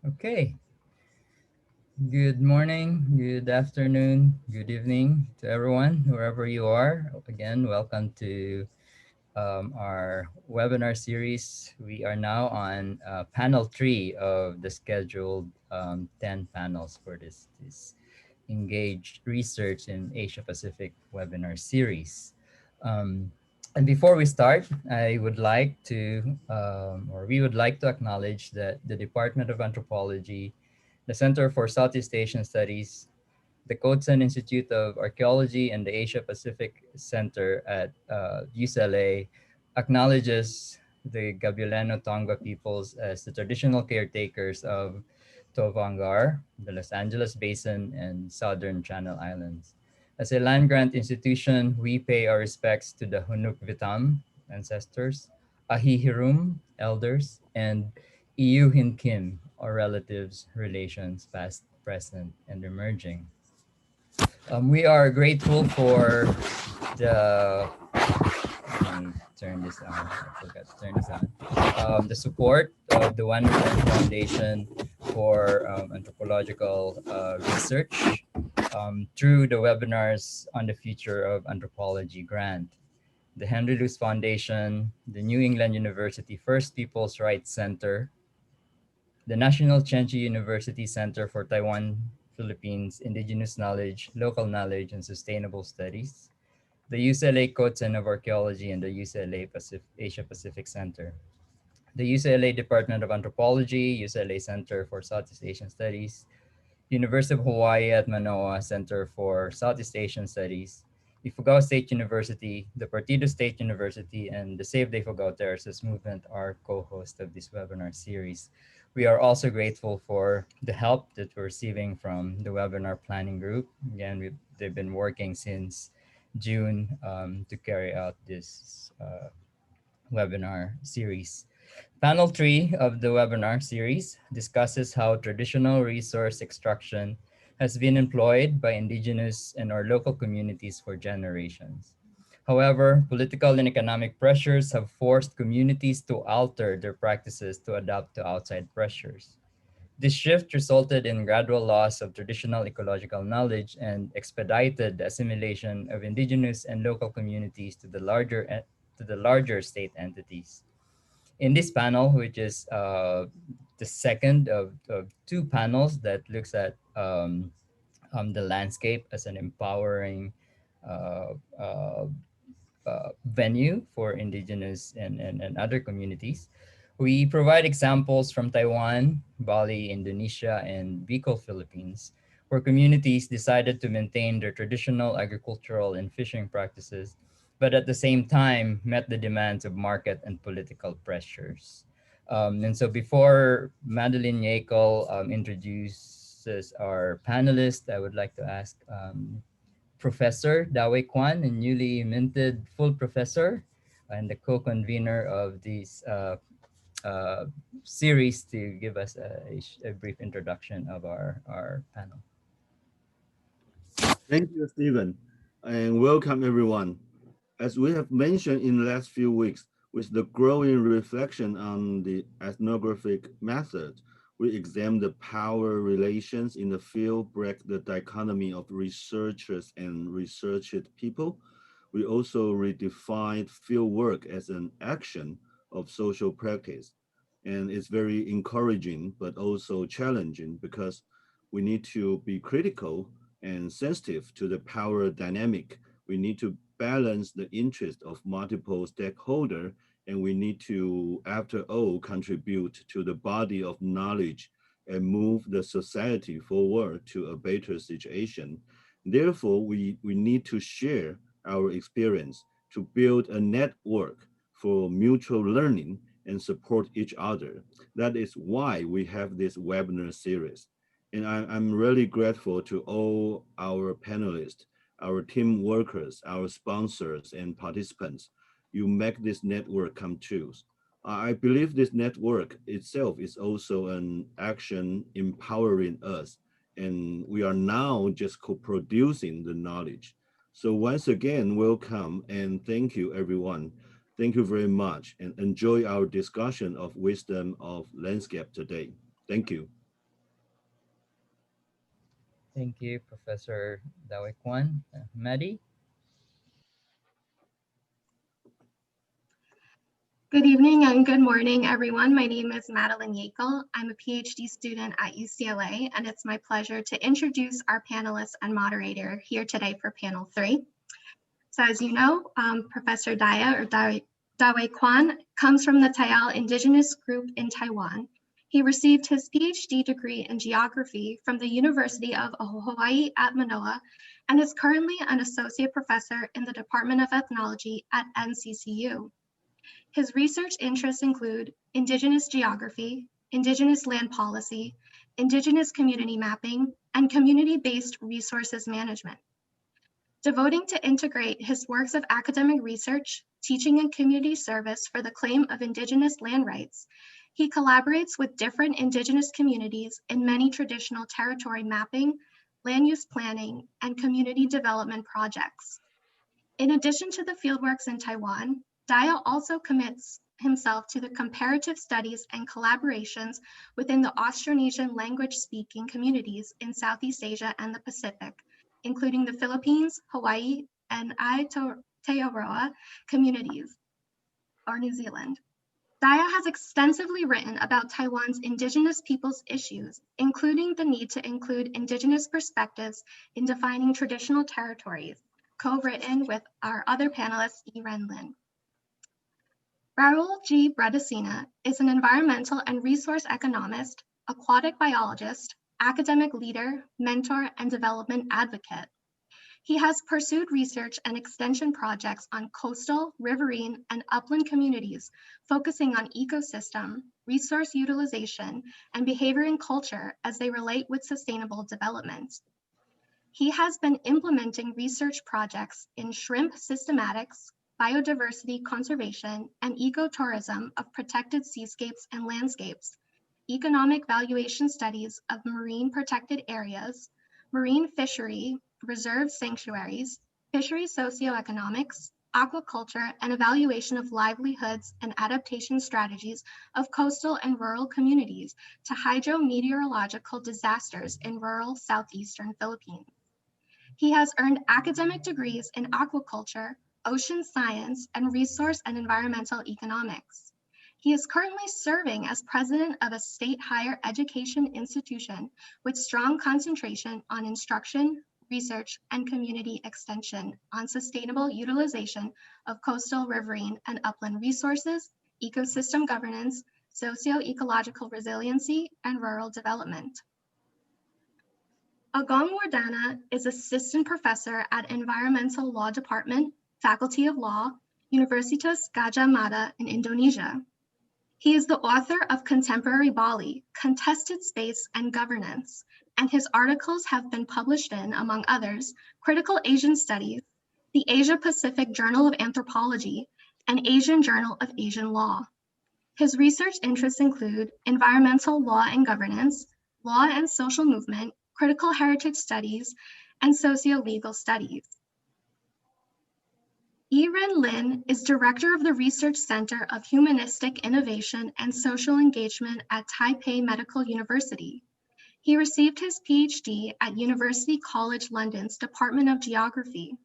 Okay. Good morning, good afternoon, good evening to everyone, wherever you are. Again, welcome to our webinar series. We are now on panel 3 of the scheduled 10 panels for this Engaged Research in Asia Pacific webinar series. Um, and before we start, I would like to, or we would like to acknowledge that the Department of Anthropology, the Center for Southeast Asian Studies, the Kotsan Institute of Archaeology, and the Asia Pacific Center at UCLA acknowledges the Gabrielino Tongva peoples as the traditional caretakers of Tovangar, the Los Angeles Basin, and Southern Channel Islands. As a land grant institution, we pay our respects to the Hunuk Vitam ancestors, Ahihirum elders, and Iyuhin Kim, or relatives, relations, past, present, and emerging. We are grateful for the let me turn this on. I forgot to turn this on. The support of the One Earth Foundation for anthropological research through the webinars on the future of anthropology grant. The Henry Luce Foundation, the New England University First People's Rights Center, the National Chenji University Center for Taiwan, Philippines, Indigenous Knowledge, Local Knowledge, and Sustainable Studies, the UCLA Kotsen of Archaeology, and the UCLA Asia Pacific Center, the UCLA Department of Anthropology, UCLA Center for Southeast Asian Studies, University of Hawaii at Manoa Center for Southeast Asian Studies, Ifugao State University, the Partido State University, and the Save the Ifugao Terraces movement are co-hosts of this webinar series. We are also grateful for the help that we're receiving from the webinar planning group. Again, they've been working since June to carry out this webinar series. Panel 3 of the webinar series discusses how traditional resource extraction has been employed by indigenous and our local communities for generations. However, political and economic pressures have forced communities to alter their practices to adapt to outside pressures. This shift resulted in gradual loss of traditional ecological knowledge and expedited the assimilation of indigenous and local communities to the larger state entities. In this panel, which is the second of two panels that looks at the landscape as an empowering uh, uh, venue for indigenous and other communities. We provide examples from Taiwan, Bali, Indonesia, and Bicol, Philippines, where communities decided to maintain their traditional agricultural and fishing practices, but at the same time met the demands of market and political pressures. And so before Madeline Yekel introduces our panelists, I would like to ask Professor Dawei Kwan, a newly minted full professor and the co-convener of this uh, series, to give us a brief introduction of our panel. Thank you, Stephen, and welcome everyone. As we have mentioned in the last few weeks, with the growing reflection on the ethnographic method, we examine the power relations in the field, break the dichotomy of researchers and researched people. We also redefined field work as an action of social practice. And it's very encouraging, but also challenging because we need to be critical and sensitive to the power dynamic. We need to balance the interest of multiple stakeholders, and we need to, after all, contribute to the body of knowledge and move the society forward to a better situation. Therefore, we need to share our experience to build a network for mutual learning and support each other. That is why we have this webinar series. And I'm really grateful to all our panelists, our team workers, our sponsors, and participants. You make this network come true. I believe this network itself is also an action empowering us, and we are now just co-producing the knowledge. So once again, welcome and thank you, everyone. Thank you very much, and enjoy our discussion of wisdom of landscape today. Thank you. Thank you, Professor Dawe Kwan. Maddie? Good evening and good morning, everyone. My name is Madeline Yakel. I'm a PhD student at UCLA, and it's my pleasure to introduce our panelist and moderator here today for panel 3. So as you know, Professor Dawe Kwan comes from the Tayal Indigenous Group in Taiwan. He received his PhD degree in geography from the University of Hawaii at Manoa and is currently an associate professor in the Department of Ethnology at NCCU. His research interests include Indigenous geography, Indigenous land policy, Indigenous community mapping, and community-based resources management. Devoting to integrate his works of academic research, teaching, and community service for the claim of Indigenous land rights, he collaborates with different Indigenous communities in many traditional territory mapping, land use planning, and community development projects. In addition to the fieldworks in Taiwan, Daya also commits himself to the comparative studies and collaborations within the Austronesian language-speaking communities in Southeast Asia and the Pacific, including the Philippines, Hawaii, and Aotearoa communities, or New Zealand. Daya has extensively written about Taiwan's Indigenous peoples' issues, including the need to include Indigenous perspectives in defining traditional territories, co-written with our other panelist, Yiren Lin. Raul G. Bredesina is an environmental and resource economist, aquatic biologist, academic leader, mentor, and development advocate. He has pursued research and extension projects on coastal, riverine, and upland communities, focusing on ecosystem, resource utilization, and behavior and culture as they relate with sustainable development. He has been implementing research projects in shrimp systematics, biodiversity conservation, and ecotourism of protected seascapes and landscapes, economic valuation studies of marine protected areas, marine fishery, reserve sanctuaries, fishery socioeconomics, aquaculture, and evaluation of livelihoods and adaptation strategies of coastal and rural communities to hydrometeorological disasters in rural southeastern Philippines. He has earned academic degrees in aquaculture, ocean science, and resource and environmental economics. He is currently serving as president of a state higher education institution with strong concentration on instruction, research, and community extension on sustainable utilization of coastal, riverine, and upland resources, ecosystem governance, socio-ecological resiliency, and rural development. Agong Wardana is assistant professor at Environmental Law Department, Faculty of Law, Universitas Gadjah Mada in Indonesia. He is the author of Contemporary Bali, Contested Space and Governance, and his articles have been published in, among others, Critical Asian Studies, the Asia Pacific Journal of Anthropology, and Asian Journal of Asian Law. His research interests include environmental law and governance, law and social movement, critical heritage studies, and socio-legal studies. Yiren Lin is director of the Research Center of Humanistic Innovation and Social Engagement at Taipei Medical University. He received his PhD at University College London's Department of Geography.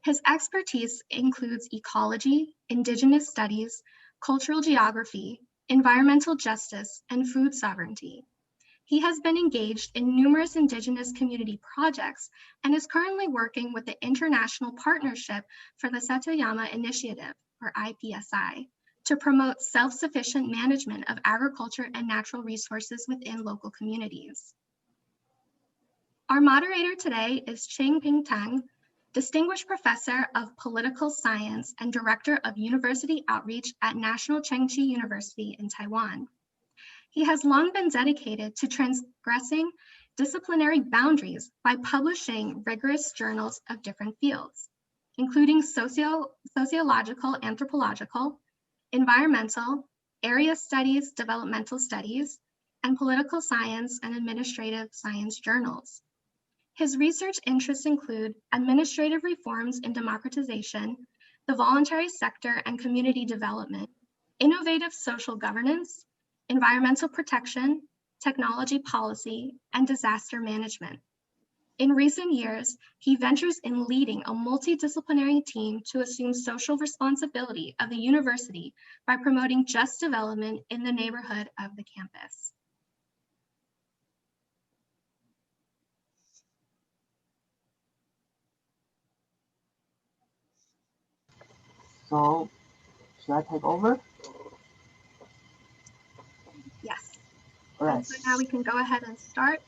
His expertise includes ecology, indigenous studies, cultural geography, environmental justice, and food sovereignty. He has been engaged in numerous indigenous community projects and is currently working with the International Partnership for the Setoyama Initiative, or IPSI, to promote self-sufficient management of agriculture and natural resources within local communities. Our moderator today is Ching-Ping Tang, Distinguished Professor of Political Science and Director of University Outreach at National Chengchi University in Taiwan. He has long been dedicated to transgressing disciplinary boundaries by publishing rigorous journals of different fields, including sociological, anthropological, environmental, area studies, developmental studies, and political science and administrative science journals. His research interests include administrative reforms and democratization, the voluntary sector and community development, innovative social governance, environmental protection, technology policy, and disaster management. In recent years, he ventures in leading a multidisciplinary team to assume social responsibility of the university by promoting just development in the neighborhood of the campus. So, should I take over? Yes. All right. So now we can go ahead and start.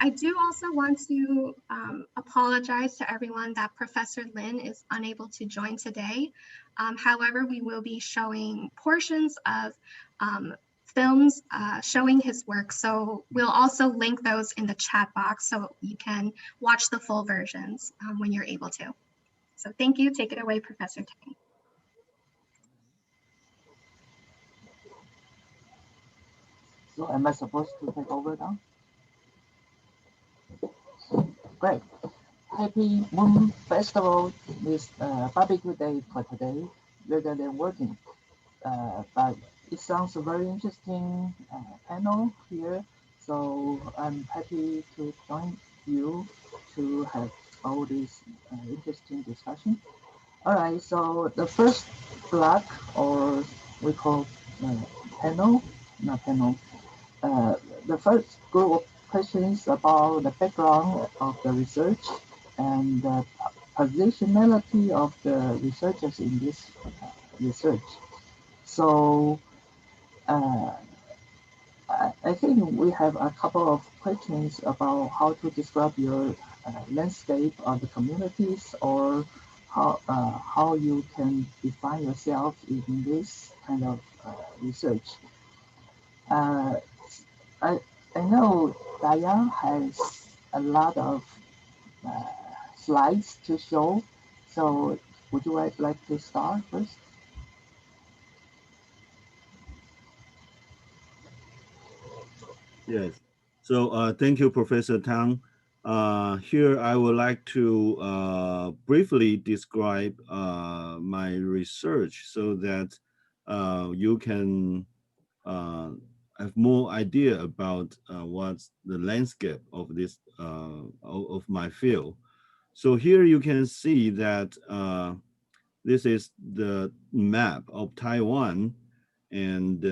I do also want to apologize to everyone that Professor Lin is unable to join today. However, we will be showing portions of films showing his work. So we'll also link those in the chat box so you can watch the full versions when you're able to. So thank you. Take it away, Professor Tang. So am I supposed to take over now? Great. Happy Moon Festival is barbecue day for today rather than working. But it sounds a very interesting panel here. So I'm happy to join you to have all this interesting discussion. All right, so the first block, or we call panel, not panel, the first group of questions about the background of the research and the positionality of the researchers in this research. So I think we have a couple of questions about how to describe your landscape of the communities, or how you can define yourself in this kind of research. I know Diane has a lot of slides to show, so would you like to start first? Yes. So thank you, Professor Tang. Here I would like to briefly describe my research so that you can have more idea about what's the landscape of this of my field. So here you can see that this is the map of Taiwan, and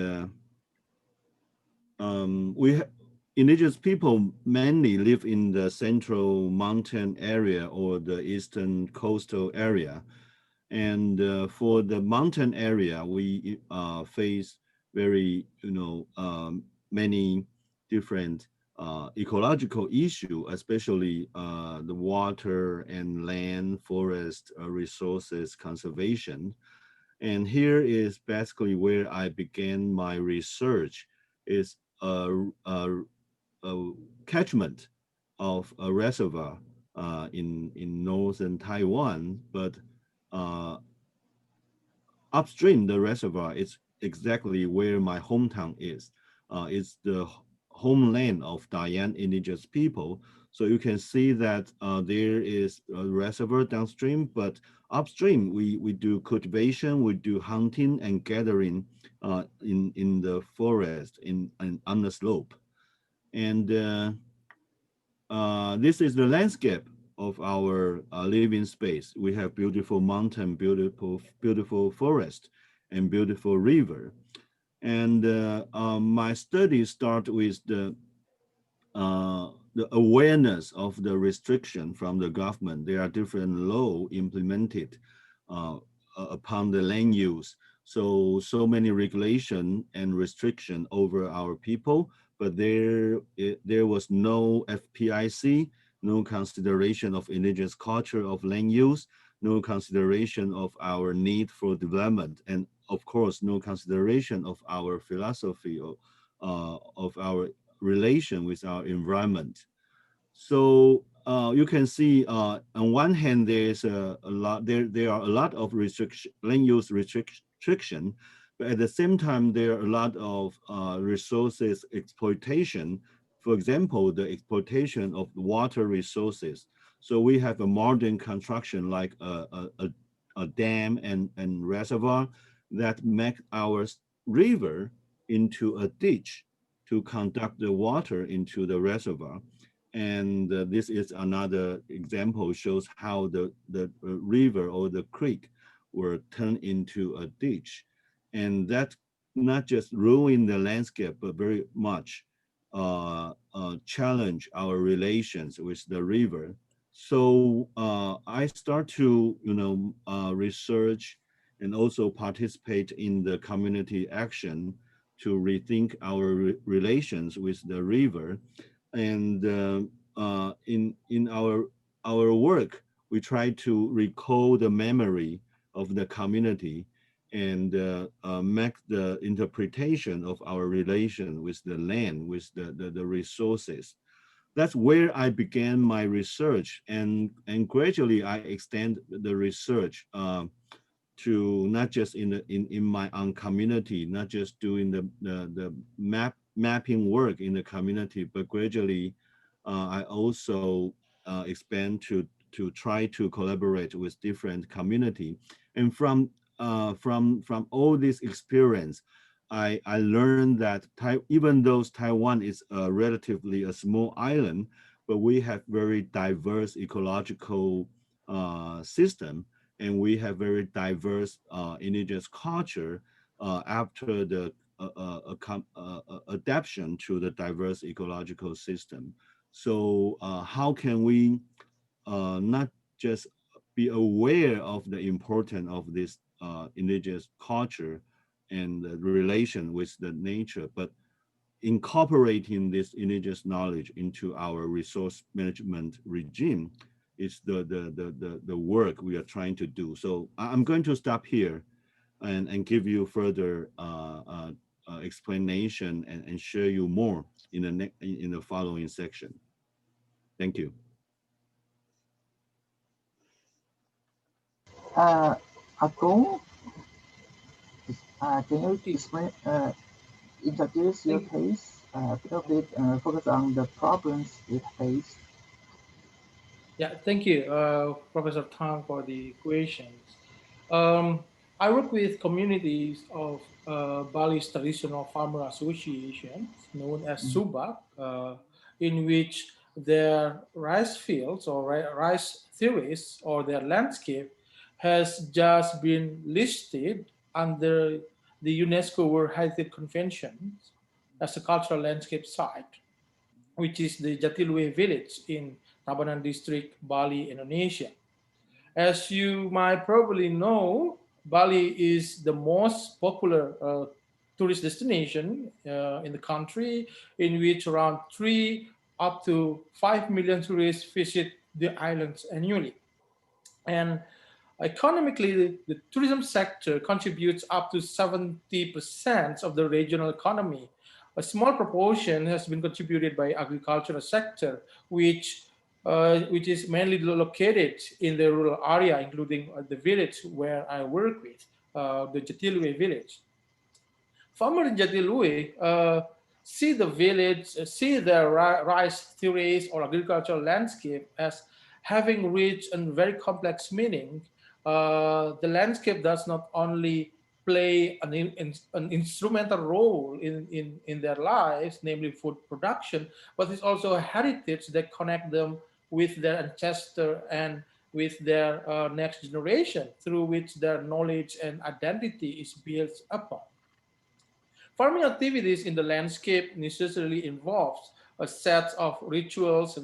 indigenous people mainly live in the central mountain area or the eastern coastal area. And for the mountain area, we face very, many different ecological issue, especially the water and land, forest resources conservation. And here is basically where I began my research, is a catchment of a reservoir in northern Taiwan, but upstream the reservoir is exactly where my hometown is. It's the homeland of Diane indigenous people. So you can see that there is a reservoir downstream, but upstream we do cultivation, we do hunting and gathering in the forest on the slope. And this is the landscape of our living space. We have beautiful mountain, beautiful forest, and beautiful river. And my studies start with the awareness of the restriction from the government. There are different law implemented upon the land use. So many regulation and restriction over our people, but there was no FPIC, no consideration of indigenous culture of land use, no consideration of our need for development, and of course, no consideration of our philosophy of our relation with our environment. So you can see on one hand, there's a lot, there are a lot of land use restriction, but at the same time, there are a lot of resources exploitation. For example, the exploitation of water resources. So we have a modern construction like a dam and reservoir that make our river into a ditch to conduct the water into the reservoir. And this is another example, shows how the river or the creek were turned into a ditch. And that not just ruin the landscape, but very much challenge our relations with the river. So I start to, research and also participate in the community action to rethink our relations with the river. And in our work, we try to recall the memory of the community and make the interpretation of our relation with the land, with the resources. That's where I began my research, and gradually I extend the research to not just in my own community, not just doing the mapping work in the community, but gradually I also expand to try to collaborate with different community. And from all this experience, I learned that even though Taiwan is relatively a small island, but we have very diverse ecological system, and we have very diverse indigenous culture after the adaptation to the diverse ecological system. So how can we not just be aware of the importance of this indigenous culture and the relation with the nature, but incorporating this indigenous knowledge into our resource management regime is the work we are trying to do. So I'm going to stop here and give you further explanation and share you more in the following section. Thank you. Akung, can you explain, introduce your case a little bit, focus on the problems it faced? Yeah, thank you, Professor Tang, for the questions. Um, I work with communities of Bali's traditional farmer associations, known as Subak, in which their rice fields or rice terrace or their landscape has just been listed under the UNESCO World Heritage Convention as a cultural landscape site, which is the Jatilui village in Tabanan district, Bali, Indonesia. As you might probably know, Bali is the most popular tourist destination in the country, in which around 3 up to 5 million tourists visit the islands annually. And economically, the tourism sector contributes up to 70% of the regional economy. A small proportion has been contributed by agricultural sector, which is mainly located in the rural area, including the village where I work with, the Jatilui village. Farmer in Jatilui see the village, see the rice terrace or agricultural landscape as having rich and very complex meaning. The landscape does not only play an instrumental role in their lives, namely food production, but it's also a heritage that connect them with their ancestor and with their next generation, through which their knowledge and identity is built upon. Farming activities in the landscape necessarily involves a set of rituals,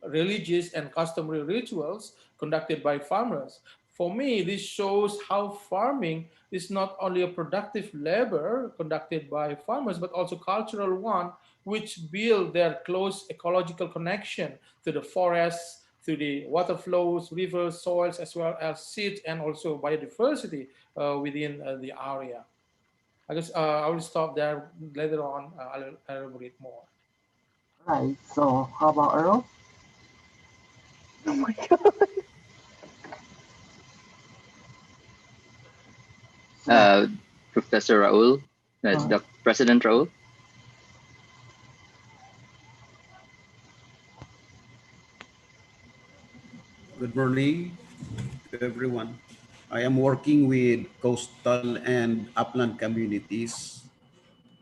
religious and customary rituals conducted by farmers. For me, this shows how farming is not only a productive labor conducted by farmers, but also cultural one, which build their close ecological connection to the forests, to the water flows, rivers, soils, as well as seeds and also biodiversity within the area. I guess I will stop there. Later on, I'll elaborate more. Right. So how about Earl? Oh my God. So, Uh, Professor Raul, that's uh, the President Raul. Good morning to everyone. I am working with coastal and upland communities.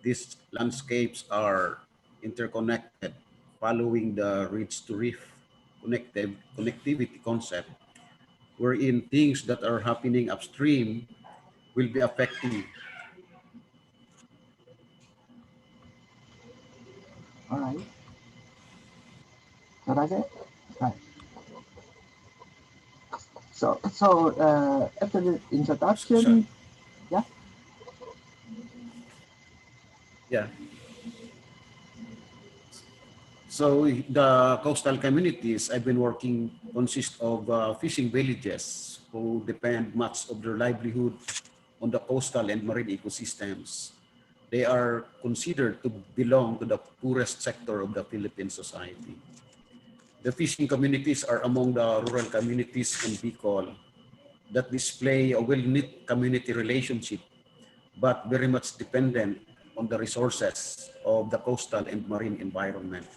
These landscapes are interconnected following the ridge to reef connectivity concept, wherein things that are happening upstream will be affecting. all right. So that's it. Right. So after the So, introduction, yeah. yeah. So the coastal communities I've been working consist of fishing villages who depend much of their livelihood on the coastal and marine ecosystems. They are considered to belong to the poorest sector of the Philippine society. The fishing communities are among the rural communities in Bicol that display a well-knit community relationship, but very much dependent on the resources of the coastal and marine environment.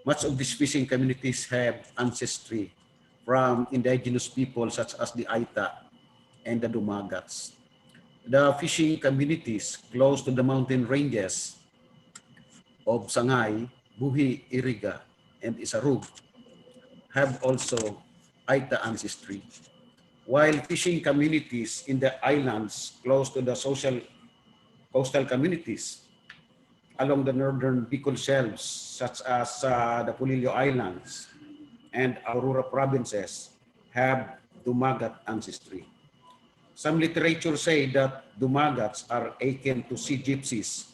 Much of these fishing communities have ancestry from indigenous people such as the Aita and the Dumagats. The fishing communities close to the mountain ranges of Sangay, Buhi, Iriga, and Isarug have also Aita ancestry, while fishing communities in the islands close to the social coastal communities along the northern Bicol shelves, such as the Polillo Islands and Aurora provinces, have Dumagat ancestry. Some literature say that Dumagats are akin to sea gypsies,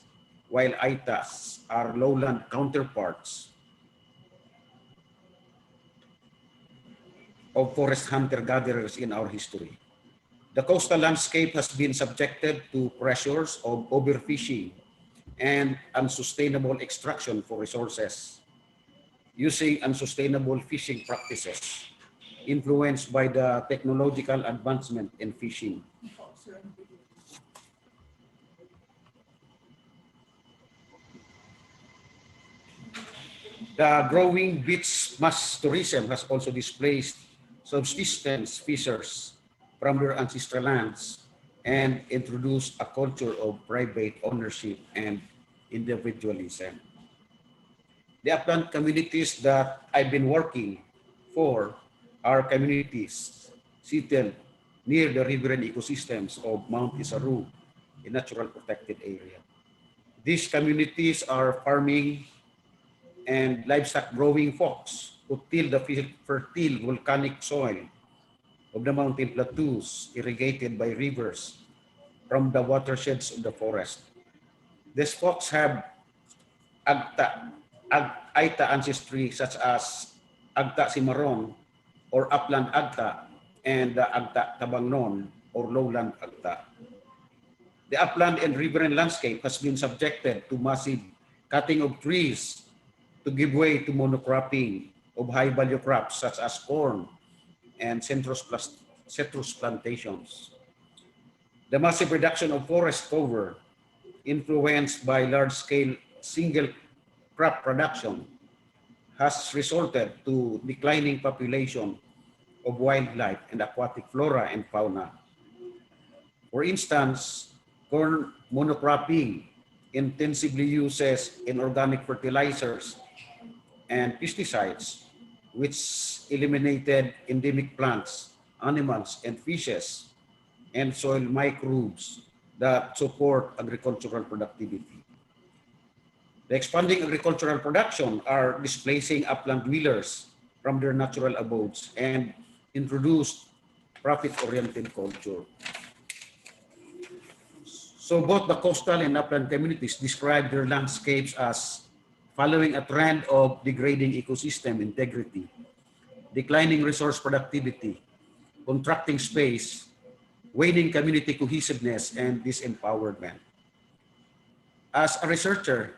while Aitas are lowland counterparts of forest hunter-gatherers in our history. The coastal landscape has been subjected to pressures of overfishing and unsustainable extraction for resources, using unsustainable fishing practices influenced by the technological advancement in fishing. The growing beach mass tourism has also displaced subsistence fishers from their ancestral lands and introduced a culture of private ownership and individualism. The upland communities that I've been working for are communities settled near the riverine ecosystems of Mount Isaru, a natural protected area. These communities are farming and livestock growing folks who till the fertile volcanic soil of the mountain plateaus irrigated by rivers from the watersheds of the forest. These folks have Agta, Aita ancestry such as Agta Cimarron or Upland Agta and the Agta Tabangnon or Lowland Agta. The upland and riverine landscape has been subjected to massive cutting of trees to give way to monocropping of high-value crops such as corn and citrus plantations. The massive reduction of forest cover influenced by large-scale single crop production, has resulted to declining population of wildlife and aquatic flora and fauna. For instance, corn monocropping intensively uses inorganic fertilizers and pesticides, which eliminated endemic plants, animals, and fishes, and soil microbes that support agricultural productivity. The expanding agricultural production are displacing upland dwellers from their natural abodes and introduced profit-oriented culture. So both the coastal and upland communities describe their landscapes as following a trend of degrading ecosystem integrity, declining resource productivity, contracting space, waning community cohesiveness, and disempowerment. As a researcher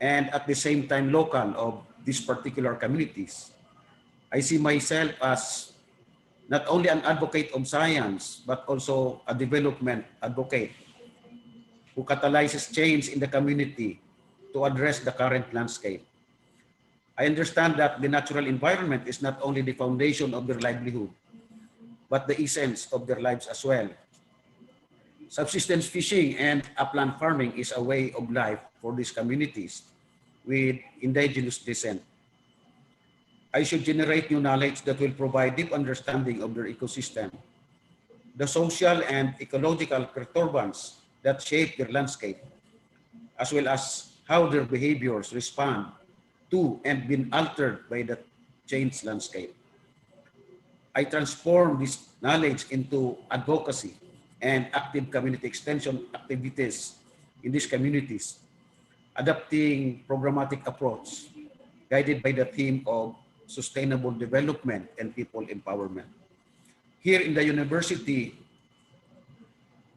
and at the same time local of these particular communities, I see myself as not only an advocate of science, but also a development advocate who catalyzes change in the community to address the current landscape. I understand that the natural environment is not only the foundation of their livelihood, but the essence of their lives as well. Subsistence fishing and upland farming is a way of life for these communities with indigenous descent. I should generate new knowledge that will provide deep understanding of their ecosystem, the social and ecological perturbance that shape their landscape, as well as how their behaviors respond to and been altered by the changed landscape. I transform this knowledge into advocacy and active community extension activities in these communities, adopting programmatic approach guided by the theme of sustainable development and people empowerment. Here in the university,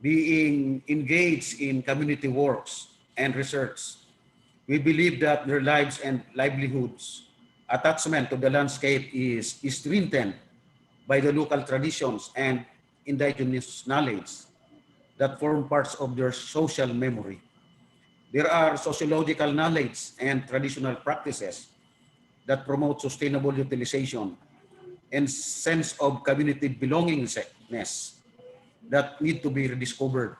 being engaged in community works and research, we believe that their lives and livelihoods, attachment to the landscape is strengthened by the local traditions and indigenous knowledge that form parts of their social memory. There are sociological knowledge and traditional practices that promote sustainable utilization and sense of community belongingness that need to be rediscovered,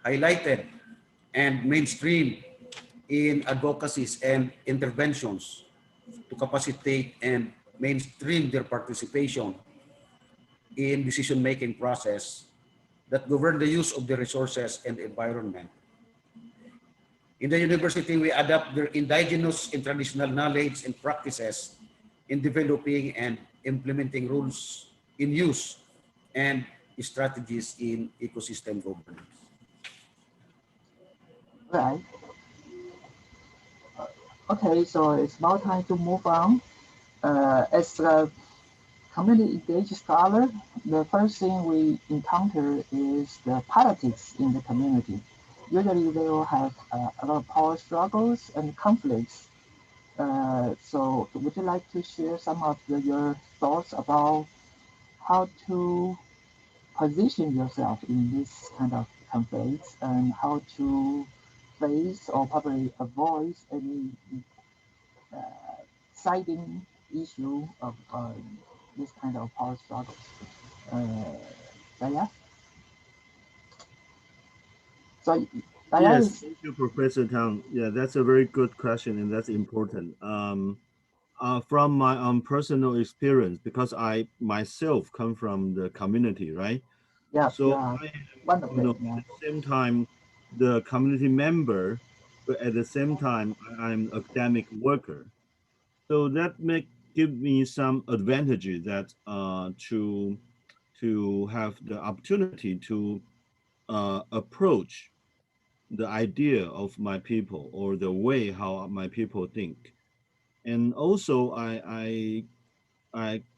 highlighted, and mainstreamed in advocacies and interventions to capacitate and mainstream their participation in decision-making process that govern the use of the resources and the environment. In the university, we adapt their indigenous and traditional knowledge and practices in developing and implementing rules in use and strategies in ecosystem governance. Right. Okay, so it's about time to move on. As a community engaged scholar, the first thing we encounter is the politics in the community. Usually they will have a lot of power struggles and conflicts. So would you like to share some of your thoughts about how to position yourself in this kind of conflicts and how to face or probably avoid any siding issue of this kind of power struggles? Daya? So Daya Yes, is, thank you, Professor Tang. Yeah, that's a very good question, and that's important. From my personal experience, because I myself come from the community, right? yeah, you So are I am, one of them, at yeah. the same time, the community member, but at the same time, I'm academic worker. So that may give me some advantages that to have the opportunity to approach the idea of my people or the way how my people think. And also I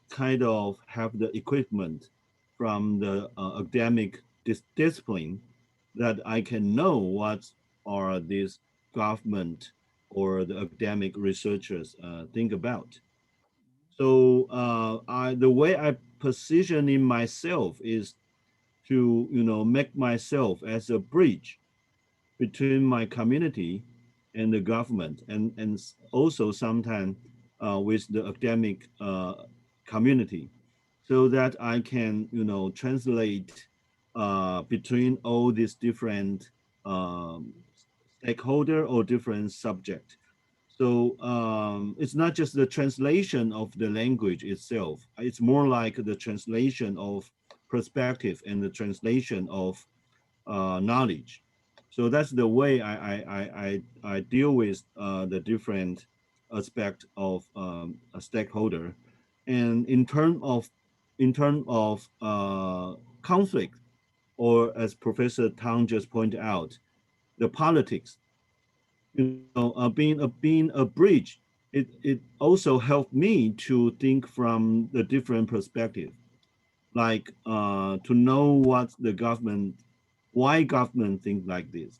kind of have the equipment from the academic discipline that I can know what are these government or the academic researchers think about. So the way I positioning myself is to make myself as a bridge between my community and the government, and also sometimes with the academic community, so that I can, translate between all these different stakeholder or different subject. So it's not just the translation of the language itself. It's more like the translation of perspective and the translation of knowledge. So that's the way I deal with the different aspect of a stakeholder. And in term of conflict, or as Professor Tang just pointed out, the politics, being a bridge, it also helped me to think from the different perspective, like to know what the government, why government think like this,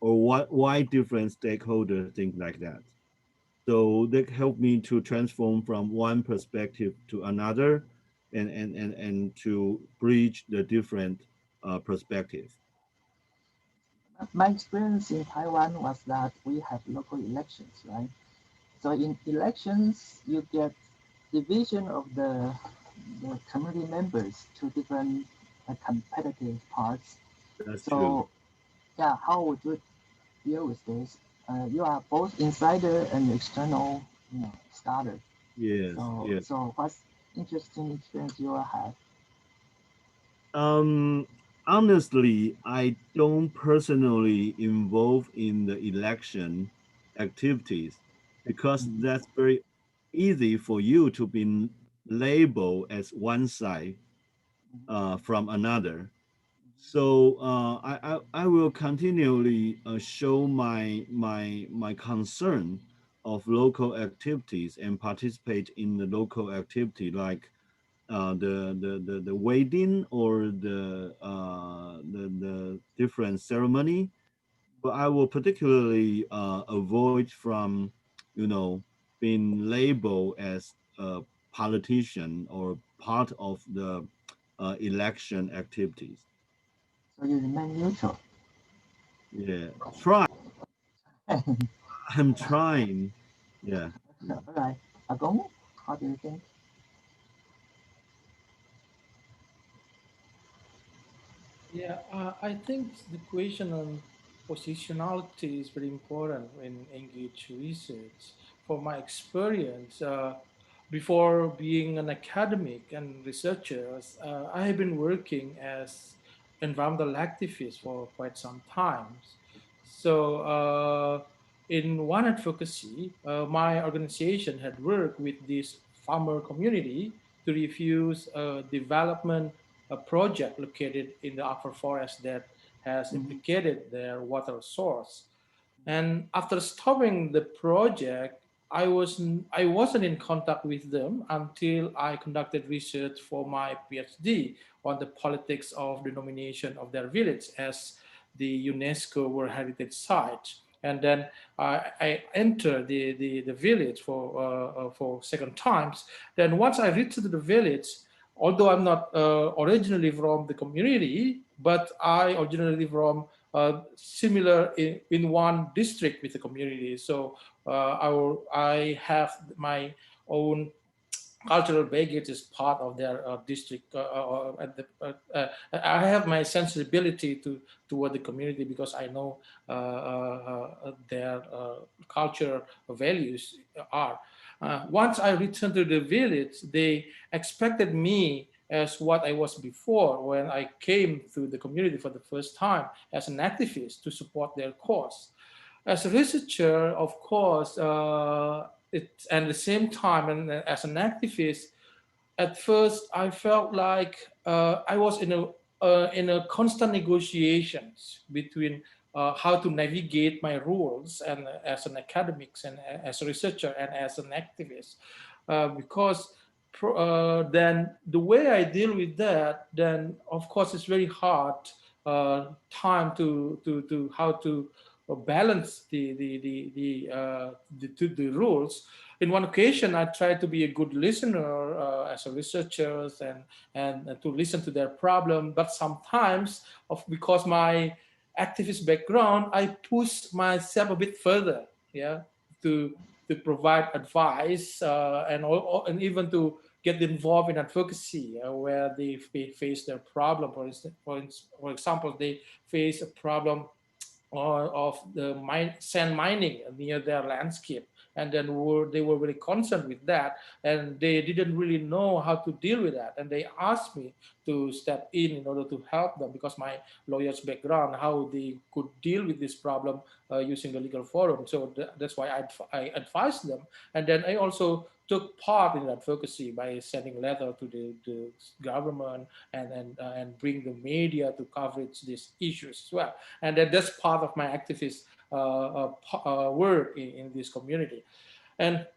or why different stakeholders think like that. So that helped me to transform from one perspective to another, and to bridge the different perspective. My experience in Taiwan was that we have local elections, right? So in elections, you get division of the community members to different competitive parts. That's So true. yeah, how would you deal with this? You are both insider and external, starter. Yes, So yes. so what's interesting experience you have? Um, Honestly, I don't personally involve in the election activities, because Mhm. that's very easy for you to be labeled as one side from another. So I will continually show my concern of local activities and participate in the local activity, like the wedding, or the different ceremony. But I will particularly avoid from, being labeled as a politician or part of the election activities. So you remain neutral. Yeah, try. I'm trying. Yeah. All right. Agong, how do you think? Yeah, I think the question on positionality is very important in engage research. For my experience, before being an academic and researcher, I have been working as environmental activist for quite some time. So, in one advocacy, my organization had worked with this farmer community to refuse development a project located in the upper forest that has Mhm. implicated their water source. And after stopping the project, I wasn't in contact with them until I conducted research for my PhD on the politics of the nomination of their village as the UNESCO World Heritage Site. And then I entered the village for second times. Then once I reached the village, although I'm not originally from the community, but I originally from similar in one district with the community. So I have my own cultural baggage as part of their district. I have my sensibility toward the community because I know their culture values are. Once I returned to the village, they expected me as what I was before when I came to the community for the first time as an activist to support their cause. As a researcher, of course, and at the same time, and as an activist, at first I felt like I was in a constant negotiations between how to navigate my roles and as an academics and as a researcher and as an activist, because then the way I deal with that, then of course it's very hard time to how to balance the rules. In one occasion, I tried to be a good listener as a researcher and to listen to their problem. But sometimes, because my activist background, I push myself a bit further, yeah, to provide advice and even to get involved in advocacy where they face their problem. For example, they face a problem of the sand mining near their landscape, and then they were very concerned with that, and they didn't really know how to deal with that, and they asked me to step in order to help them, because my lawyer's background, how they could deal with this problem using the legal forum. So that's why I advised them, and then I also took part in advocacy by sending letter to the government, and bring the media to coverage these issues as well. And that's part of my activist work in this community. And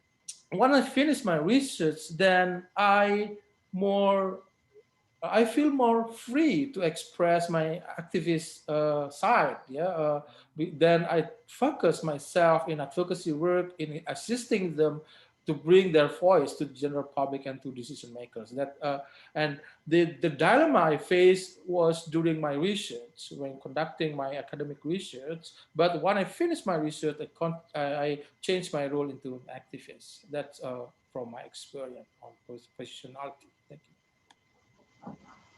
when I finish my research, then I feel more free to express my activist side. Yeah, then I focus myself in advocacy work in assisting them to bring their voice to the general public and to decision makers. And the dilemma I faced was during my research, when conducting my academic research. But when I finished my research, I changed my role into an activist. That's from my experience on positionality. Thank you.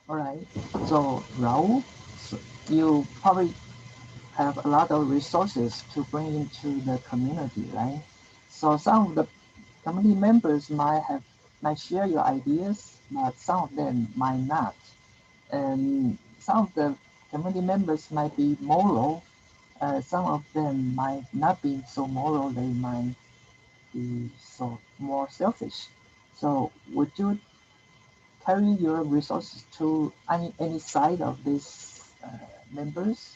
All right. So Raul, so you probably have a lot of resources to bring into the community, right? So some of the community members might share your ideas, but some of them might not. And some of the community members might be moral. Some of them might not be so moral. They might be so more selfish. So would you carry your resources to any side of these members?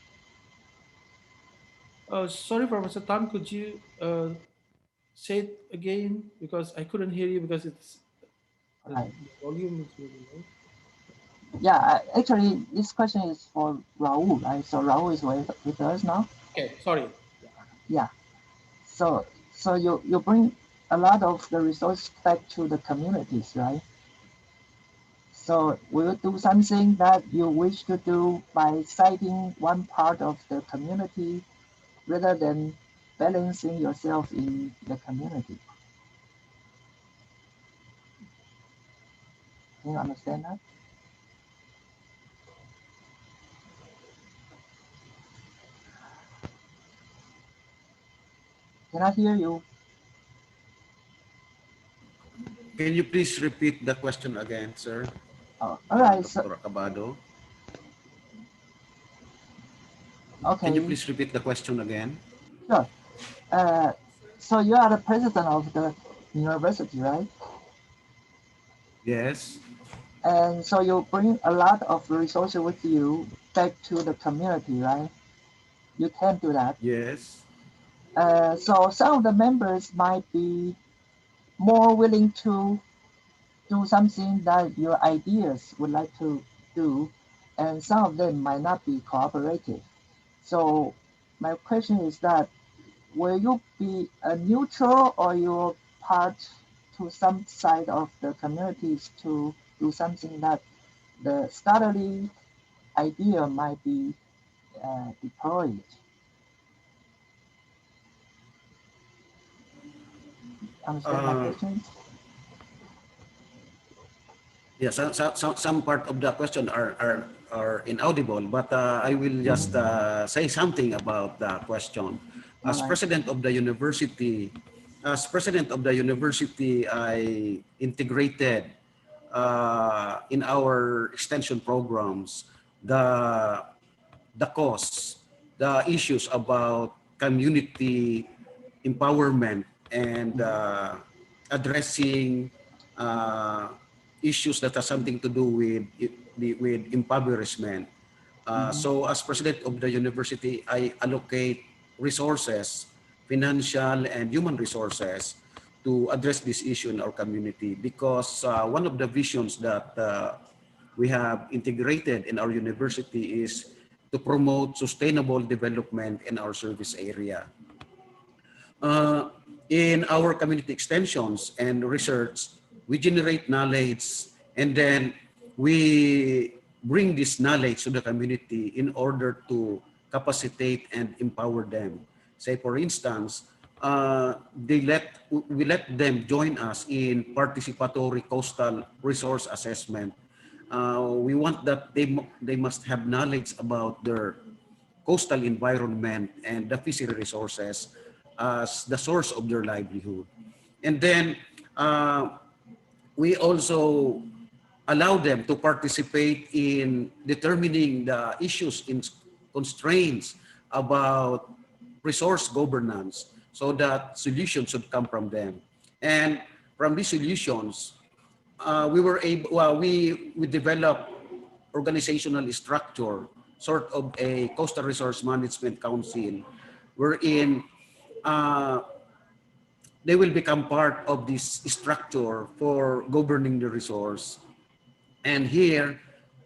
Sorry, Professor Tan, could you say it again, because I couldn't hear you, because the Right. volume is really low. Yeah, actually, this question is for Raul, right? So Raul is with us now. Okay, sorry. Yeah. So you bring a lot of the resources back to the communities, right? So will you do something that you wish to do by citing one part of the community rather than balancing yourself in the community? Can you understand that? Can I hear you? Can you please repeat the question again, sir? Oh, all right. So, Dr. Acabado. okay. Can you please repeat the question again? Sure. So you are the president of the university, right? Yes. And so you bring a lot of resources with you back to the community, right? You can do that. Yes. So some of the members might be more willing to do something that your ideas would like to do, and some of them might not be cooperative. So my question is that, will you be a neutral, or you're part to some side of the communities to do something that the scholarly idea might be deployed? Understand my question? Yes, some part of the question are inaudible, but I will just say something about the question. As Alright. president of the university, I integrated in our extension programs the cause, the issues about community empowerment and addressing issues that have something to do with impoverishment. So as president of the university, I allocate resources, financial and human resources, to address this issue in our community, because one of the visions that we have integrated in our university is to promote sustainable development in our service area. In our community extensions and research, we generate knowledge, and then we bring this knowledge to the community in order to capacitate and empower them. Say, for instance, we let them join us in participatory coastal resource assessment. We want that they must have knowledge about their coastal environment and the fishery resources as the source of their livelihood. And then we also allow them to participate in determining the issues in constraints about resource governance so that solutions should come from them. And from these solutions, we developed organizational structure, sort of a coastal resource management council, wherein uh, they will become part of this structure for governing the resource. And here,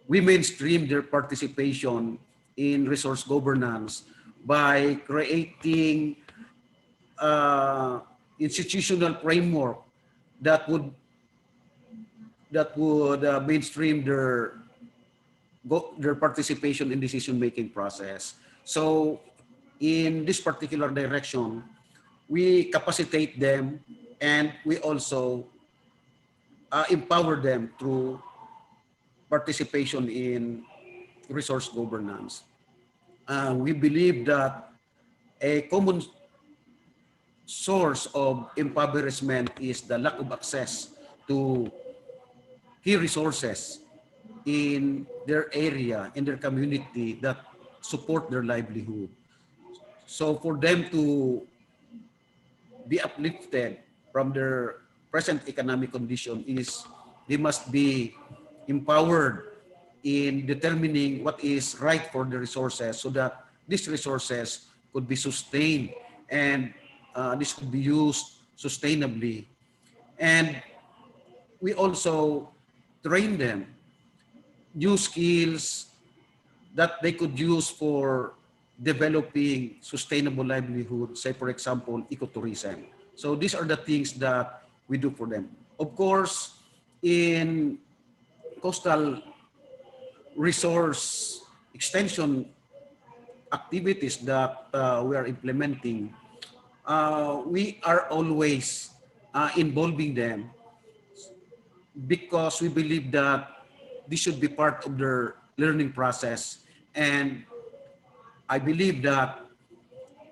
we mainstream their participation in resource governance by creating institutional framework that would mainstream their participation in decision-making process. So in this particular direction, we capacitate them and we also empower them through participation in resource governance. We believe that a common source of impoverishment is the lack of access to key resources in their area, in their community that support their livelihood. So for them to be uplifted from their present economic condition is they must be empowered in determining what is right for the resources so that these resources could be sustained and this could be used sustainably. And we also train them new skills that they could use for developing sustainable livelihood, say for example, ecotourism. So these are the things that we do for them. Of course, in coastal resource extension activities that we are implementing, we are always involving them because we believe that this should be part of their learning process. And I believe that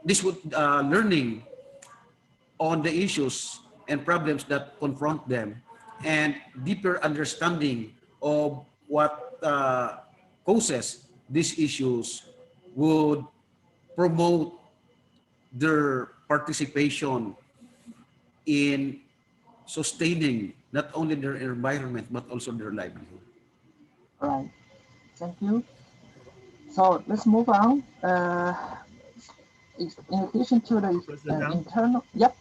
this would learning on the issues and problems that confront them and deeper understanding of what causes these issues would promote their participation in sustaining not only their environment but also their livelihood. All right. Thank you. So let's move on. In addition to the President Tang, internal, yep.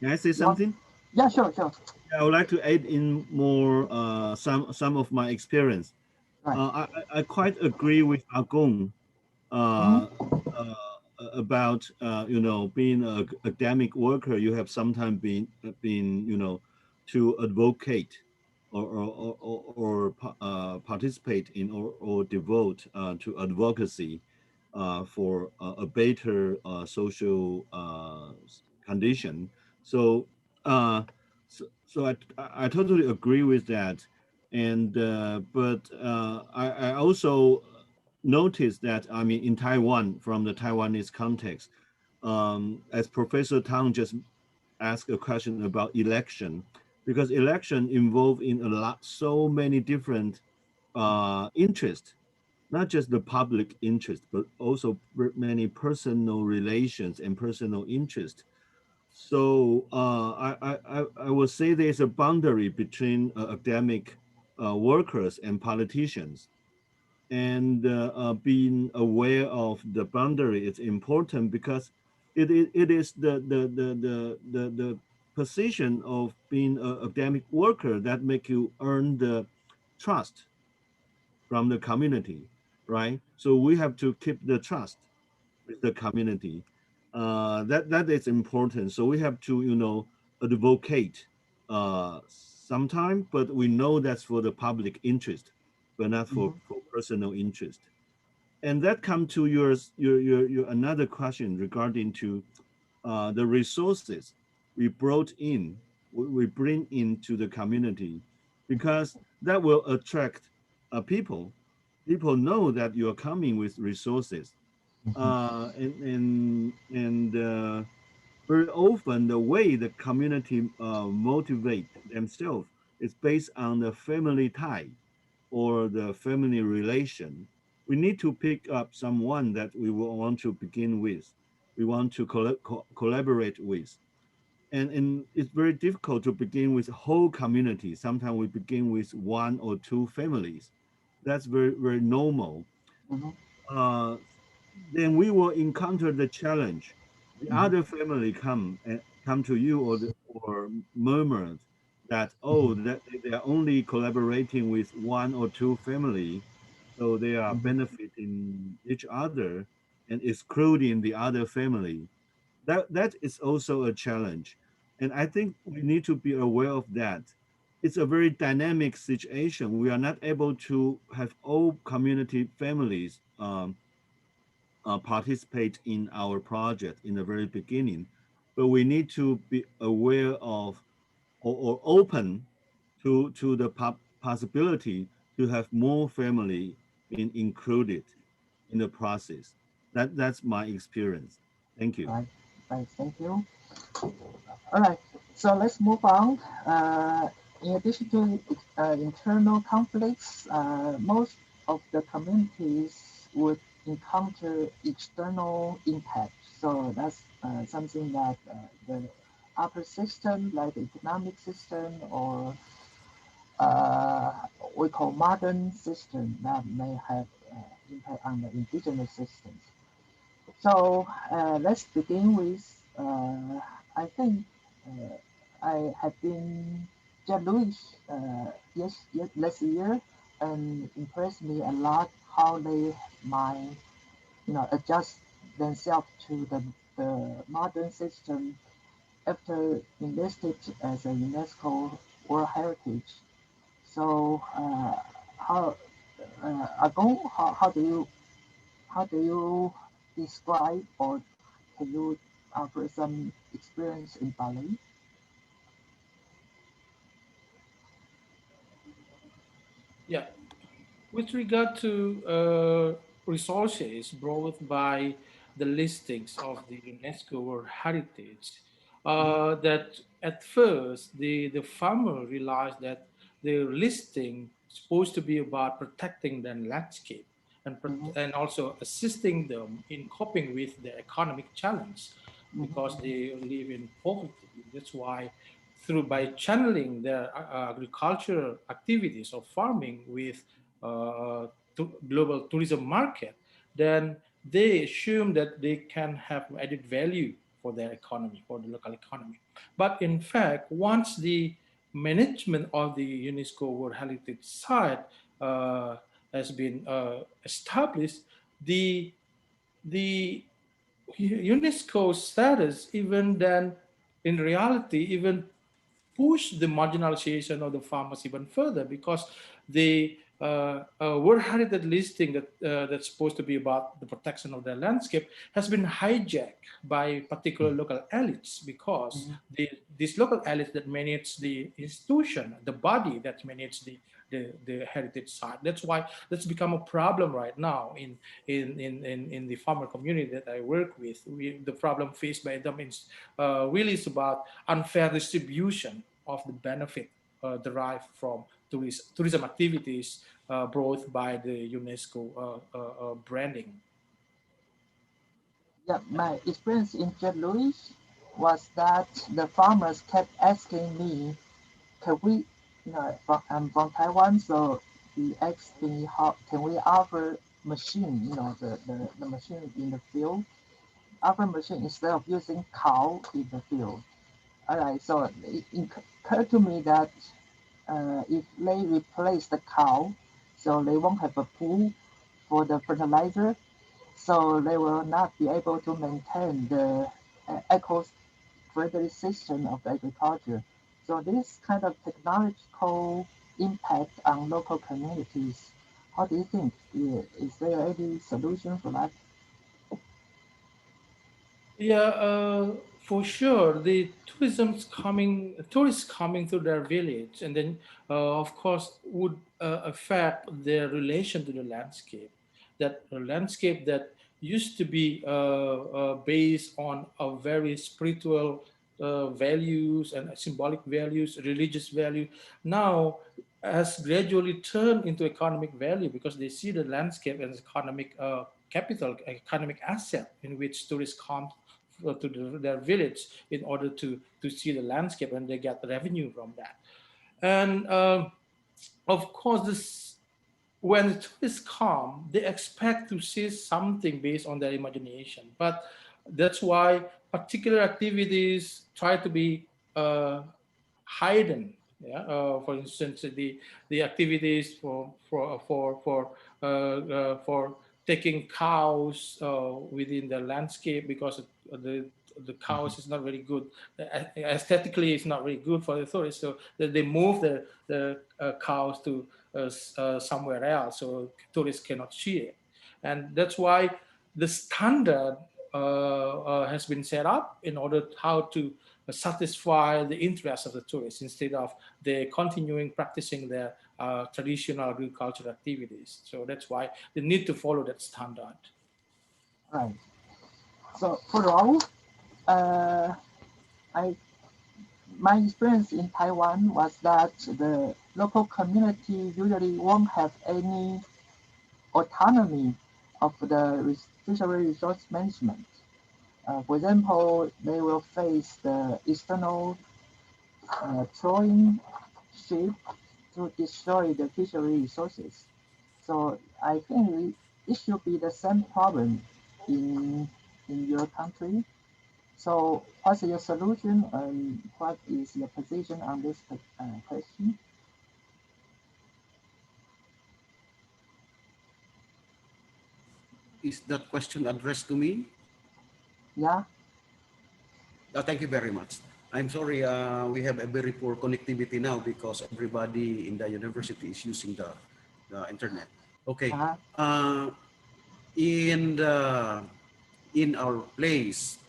can I say something? Yeah, sure. I would like to add in more some of my experience. Right. I quite agree with Agong about being an academic worker. You have sometimes been to advocate or participate in or devote to advocacy for a better social condition. So, I totally agree with that. And but I also noticed that, I mean, in Taiwan, from the Taiwanese context, as Professor Tang just asked a question about election, because election involved in so many different interests, not just the public interest, but also many personal relations and personal interest. So I would say there's a boundary between academic workers and politicians, and being aware of the boundary is important because it is the position of being an academic worker that make you earn the trust from the community, right? So we have to keep the trust with the community. That is important. So we have to advocate sometime, but we know that's for the public interest, but not for personal interest. And that come to your another question regarding to the resources we brought in, we bring into the community, because that will attract people. People know that you are coming with resources, and very often the way the community motivate themselves is based on the family tie or the family relation. We need to pick up someone that we will want to begin with, we want to collaborate with. And it's very difficult to begin with whole community. Sometimes we begin with one or two families. That's very normal. Mhm, uh, then we will encounter the challenge. The mhm, other family come to you, or murmured that, oh, mhm, that they are only collaborating with one or two family, so they are mhm. benefiting each other and excluding the other family. That is also a challenge, and I think we need to be aware of that. It's a very dynamic situation. We are not able to have all community families participate in our project in the very beginning, but we need to be aware of, or open to the possibility to have more family being included in the process. That's my experience. Thank you. Right, right. Thank you. All right. So let's move on. In addition to internal conflicts, most of the communities would encounter external impact. So that's something that the upper system, like the economic system, or uh, we call modern system, that may have impact on the indigenous systems. So let's begin with, I think uh, I have been Jet Louis last year, and impressed me a lot how they might, adjust themselves to the modern system after enlisted as a UNESCO World Heritage. So how Agong, how do you describe, or can you offer some experience in Bali? Yeah. With regard to resources brought by the listings of the UNESCO World Heritage, Mhm, that at first the farmer realized that the listing supposed to be about protecting the landscape and, mhm, and also assisting them in coping with the economic challenge mhm, because they live in poverty. That's why through by channeling their agricultural activities of farming with global tourism market, then they assume that they can have added value for their economy, for the local economy. But in fact, once the management of the UNESCO World Heritage Site uh, has been established, the UNESCO status even then, in reality, even push the marginalization of the farmers even further because the World Heritage listing that's supposed to be about the protection of the landscape has been hijacked by particular local elites because mhm. these local elites that manage the institution, the body that manage the heritage site. That's why that's become a problem right now in the farmer community that I work with. The problem faced by them is really is about unfair distribution of the benefit derived from tourism activities brought by the UNESCO branding. Yeah, my experience in St. Louis was that the farmers kept asking me, can we, I'm from Taiwan, so he asked me how can we offer machine, the machine in the field, offer machine instead of using cow in the field. All right, so it occurred to me that if they replace the cow, so they won't have a pool for the fertilizer, so they will not be able to maintain the eco-friendly system of agriculture. So this kind of technological impact on local communities What do you think? Is there any solution for that? Yeah, for sure. The tourists coming to their village, and then, of course, would affect their relation to the landscape. That landscape that used to be based on a very spiritual values and symbolic values, religious value, now has gradually turned into economic value because they see the landscape as economic capital, economic asset in which tourists come to their village in order to see the landscape, and they get revenue from that. And of course, this when the tourists come, they expect to see something based on their imagination. But that's why particular activities try to be hidden. Yeah, for instance, the activities for taking cows within the landscape because the cows is not very good aesthetically. It's not very good for the tourists, so they move the cows to somewhere else, so tourists cannot see it, and that's why the standard has been set up in order how to satisfy the interests of the tourists instead of they continuing practicing their traditional agricultural activities. So that's why they need to follow that standard. Right. So for Raul, uh, I my experience in Taiwan was that the local community usually won't have any autonomy of the fishery resource management. For example, they will face the external throwing ship to destroy the fishery resources. So I think it should be the same problem in your country. So what's your solution and what is your position on this question? Is that question addressed to me? Yeah. Thank you very much. I'm sorry, we have a very poor connectivity now because everybody in the university is using the internet. Okay. Uh, Uh, in our place,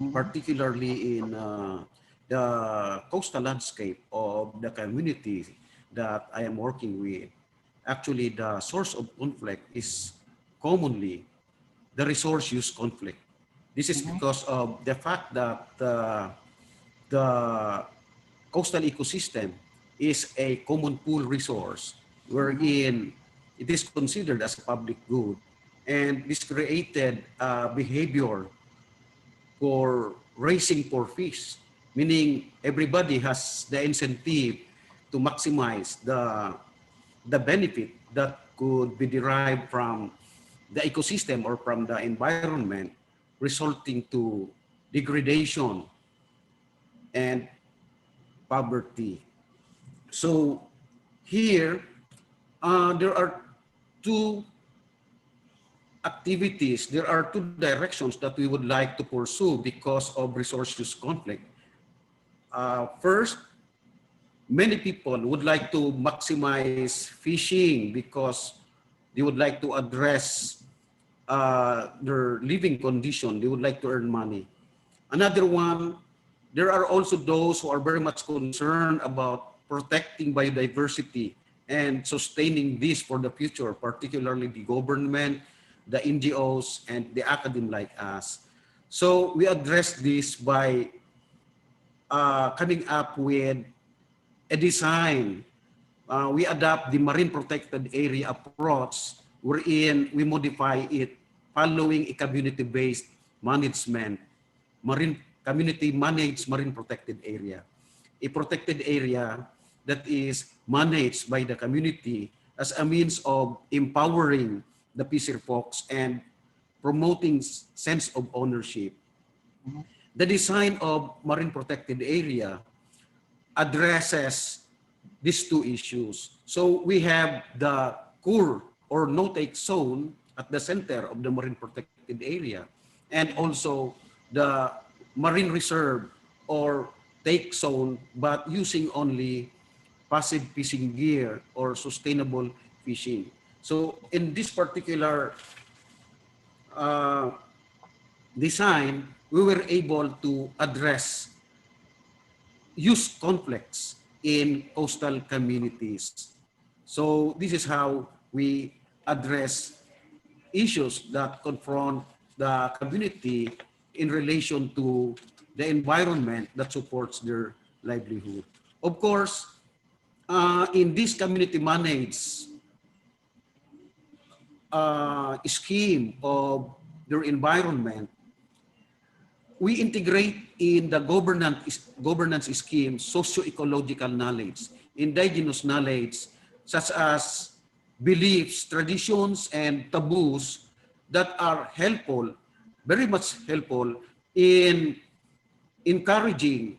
mhm. particularly in the coastal landscape of the community that I am working with, actually the source of conflict is commonly the resource use conflict. This is Mhm. because of the fact that the coastal ecosystem is a common pool resource wherein it is considered as a public good, and this created behavior for racing for fish, meaning everybody has the incentive to maximize the benefit that could be derived from the ecosystem or from the environment, resulting to degradation and poverty. So here, there are two activities, there are two directions that we would like to pursue because of resource use conflict. First, many people would like to maximize fishing because they would like to address their living condition. They would like to earn money. Another one, there are also those who are very much concerned about protecting biodiversity and sustaining this for the future, particularly the government, the NGOs, and the academe like us. So we address this by coming up with a design. We adopt the marine protected area approach wherein we modify it following a community-based management, marine community managed marine protected area. A protected area that is managed by the community as a means of empowering the fisher folks and promoting sense of ownership. Mhm. The design of marine protected area addresses these two issues. So we have the core or no-take zone at the center of the marine protected area, and also the marine reserve or take zone, but using only passive fishing gear or sustainable fishing. So in this particular uh, design, we were able to address use conflicts in coastal communities. So this is how we address issues that confront the community in relation to the environment that supports their livelihood. Of course, in this community managed scheme of their environment, we integrate in the governance scheme socio-ecological knowledge, indigenous knowledge, such as beliefs, traditions, and taboos that are helpful, very much helpful in encouraging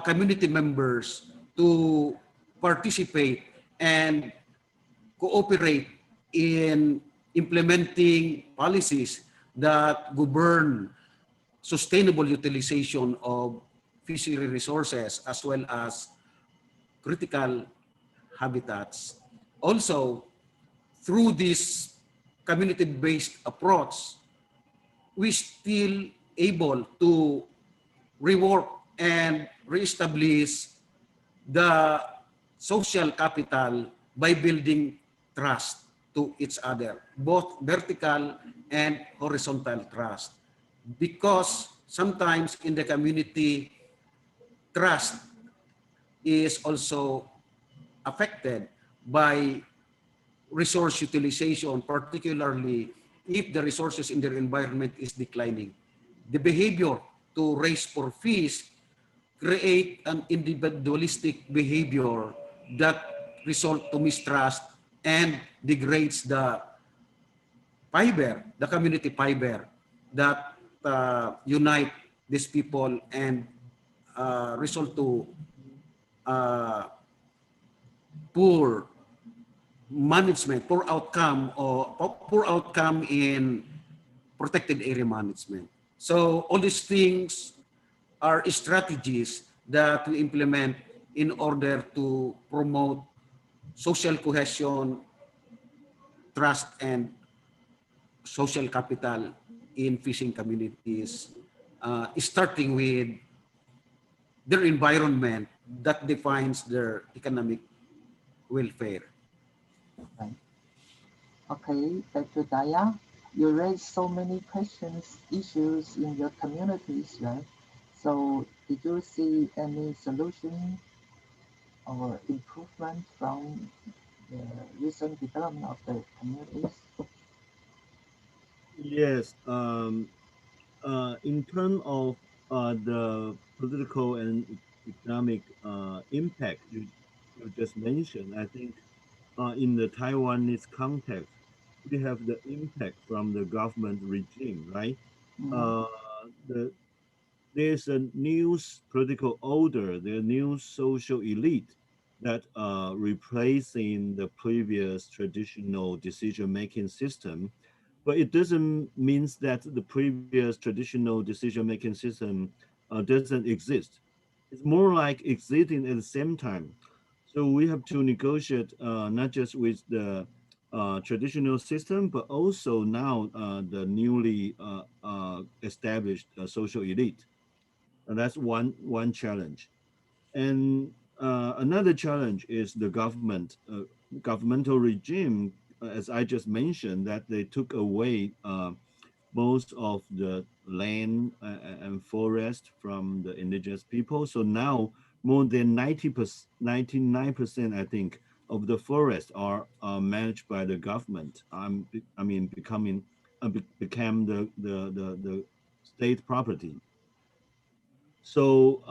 community members to participate and cooperate in implementing policies that govern sustainable utilization of fishery resources as well as critical habitats. Also, through this community-based approach, we still able to rework and reestablish the social capital by building trust to each other, both vertical and horizontal trust. Because sometimes in the community, trust is also affected by resource utilization, particularly if the resources in their environment is declining. The behavior to raise for fees create an individualistic behavior that result to mistrust and degrades the fiber, the community fiber that unite these people and result to uh, poor management, poor outcome in protected area management. So all these things are strategies that we implement in order to promote social cohesion, trust, and social capital in fishing communities, starting with their environment that defines their economic welfare. Right. Okay, Dr. Daya, you raised so many questions, issues in your communities, right? So did you see any solution or improvement from the recent development of the communities? Yes. In terms of the political and economic impact you just mentioned, I think in the Taiwanese context, we have the impact from the government regime, right? Mhm. Uh, there's a new political order, the new social elite that replacing the previous traditional decision-making system. But it doesn't mean that the previous traditional decision-making system doesn't exist. It's more like existing at the same time. So we have to negotiate not just with the traditional system, but also now the newly established social elite. And that's one challenge. And another challenge is the governmental regime, as I just mentioned, that they took away most of the land and forest from the indigenous people. So now more than 90%, 99%, I think, of the forest are managed by the government. I mean, became the state property. So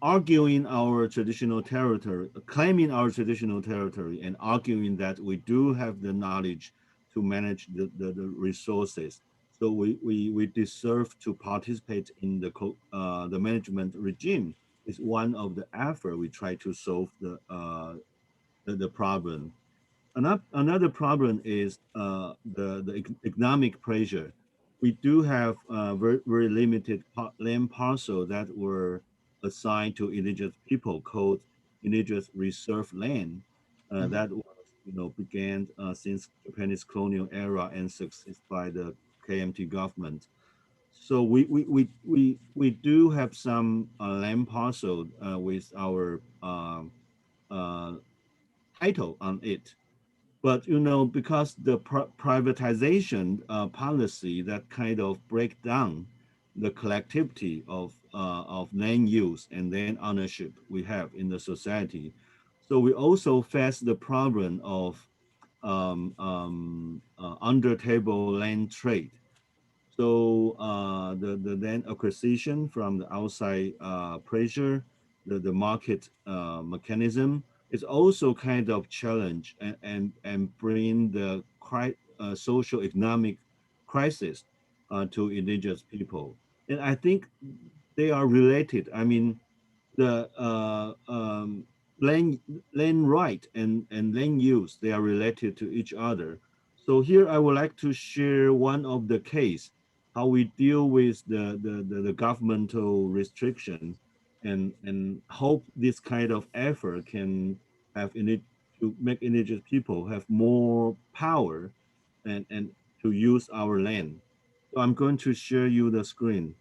arguing our traditional territory, claiming our traditional territory, and arguing that we do have the knowledge to manage the resources. So we deserve to participate in the management regime is one of the effort we try to solve the problem. Another problem is the economic pressure. We do have very limited land parcel that were assigned to indigenous people called indigenous reserve land. That was began since Japanese colonial era and succeeded by the KMT government. So we do have some land parcel with our uh, title on it. But because the privatization policy that kind of break down the collectivity of land use and land ownership we have in the society, so we also face the problem of under table land trade. So the land acquisition from the outside pressure, the market mechanism is also kind of challenge and bring the social economic crisis to indigenous people. And I think they are related. I mean, the land land right and land use, they are related to each other. So here I would like to share one of the case how we deal with the governmental restriction and hope this kind of effort can have in it to make indigenous people have more power and to use our land. So I'm going to share you the screen.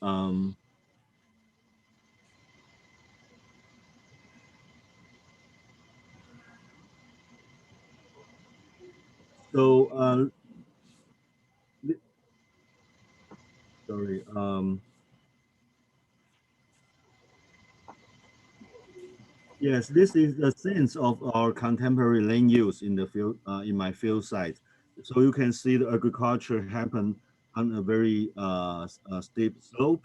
Um, so sorry. Yes, this is the sense of our contemporary land use in the field, in my field site. So you can see the agriculture happen on a very steep slope,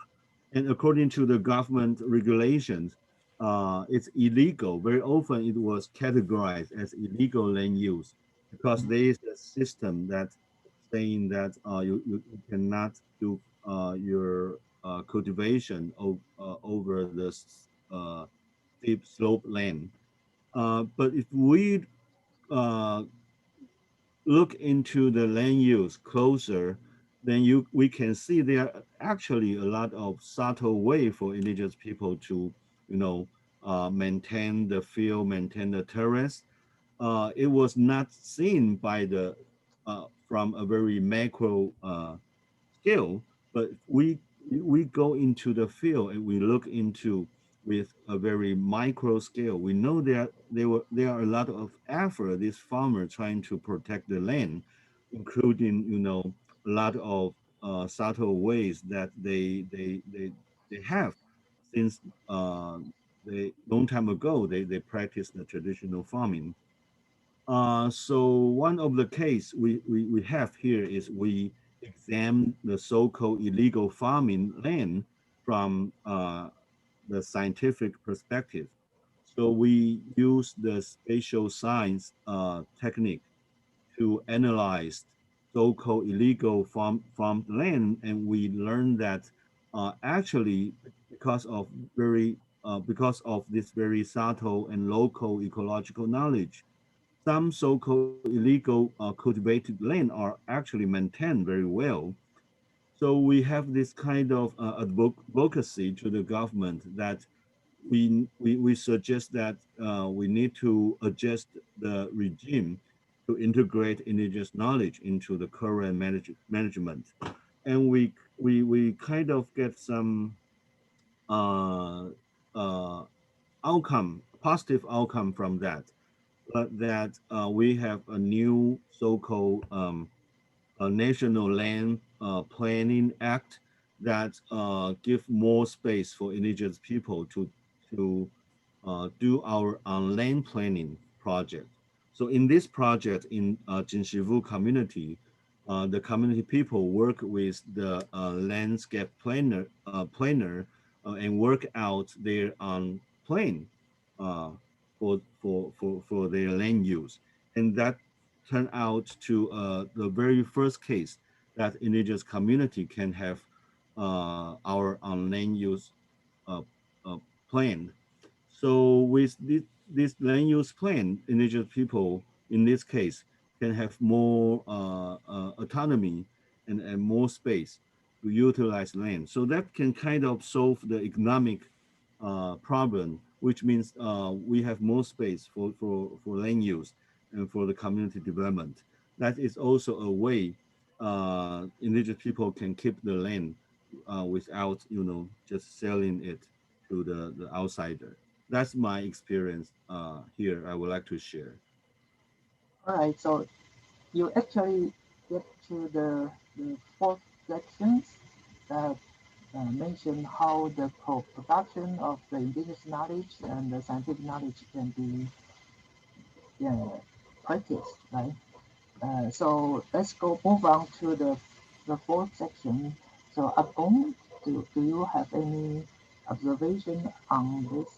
and according to the government regulations, it's illegal. Very often it was categorized as illegal land use because there is a system that saying that you cannot do your cultivation over this steep slope land. But if we uh, look into the land use closer, then we can see there are actually a lot of subtle way for indigenous people to, maintain the field, maintain the terrace. It was not seen by the from a very macro scale, but we go into the field and we look into with a very micro scale. We know that there are a lot of effort this farmer trying to protect the land, including a lot of subtle ways that they have since they long time ago they practiced the traditional farming. So one of the case we have here is we examine the so-called illegal farming land from the scientific perspective. So we use the spatial science technique to analyze so-called illegal farmed land, and we learned that actually because of because of this very subtle and local ecological knowledge, some so-called illegal cultivated land are actually maintained very well. So we have this kind of advocacy to the government that we suggest that we need to adjust the regime to integrate indigenous knowledge into the current management, and we kind of get some uh, uh, outcome, positive outcome from that, but that we have a new so-called a National Land Planning Act that give more space for indigenous people to do our land planning project. So in this project in Jinshivu community, the community people work with the landscape planner and work out their plan uh, for their land use, and that turned out to the very first case that indigenous community can have our land use uh, uh, plan. So with this land use plan, indigenous people in this case can have more autonomy and more space to utilize land. So that can kind of solve the economic problem which means we have more space for land use and for the community development. That is also a way indigenous people can keep the land without, just selling it to the outsider. That's my experience here. I would like to share. All right, so you actually get to the fourth sections that mention how the production of the indigenous knowledge and the scientific knowledge can be practiced, right? So let's go move on to the fourth section. So Agong, do you have any observation on this?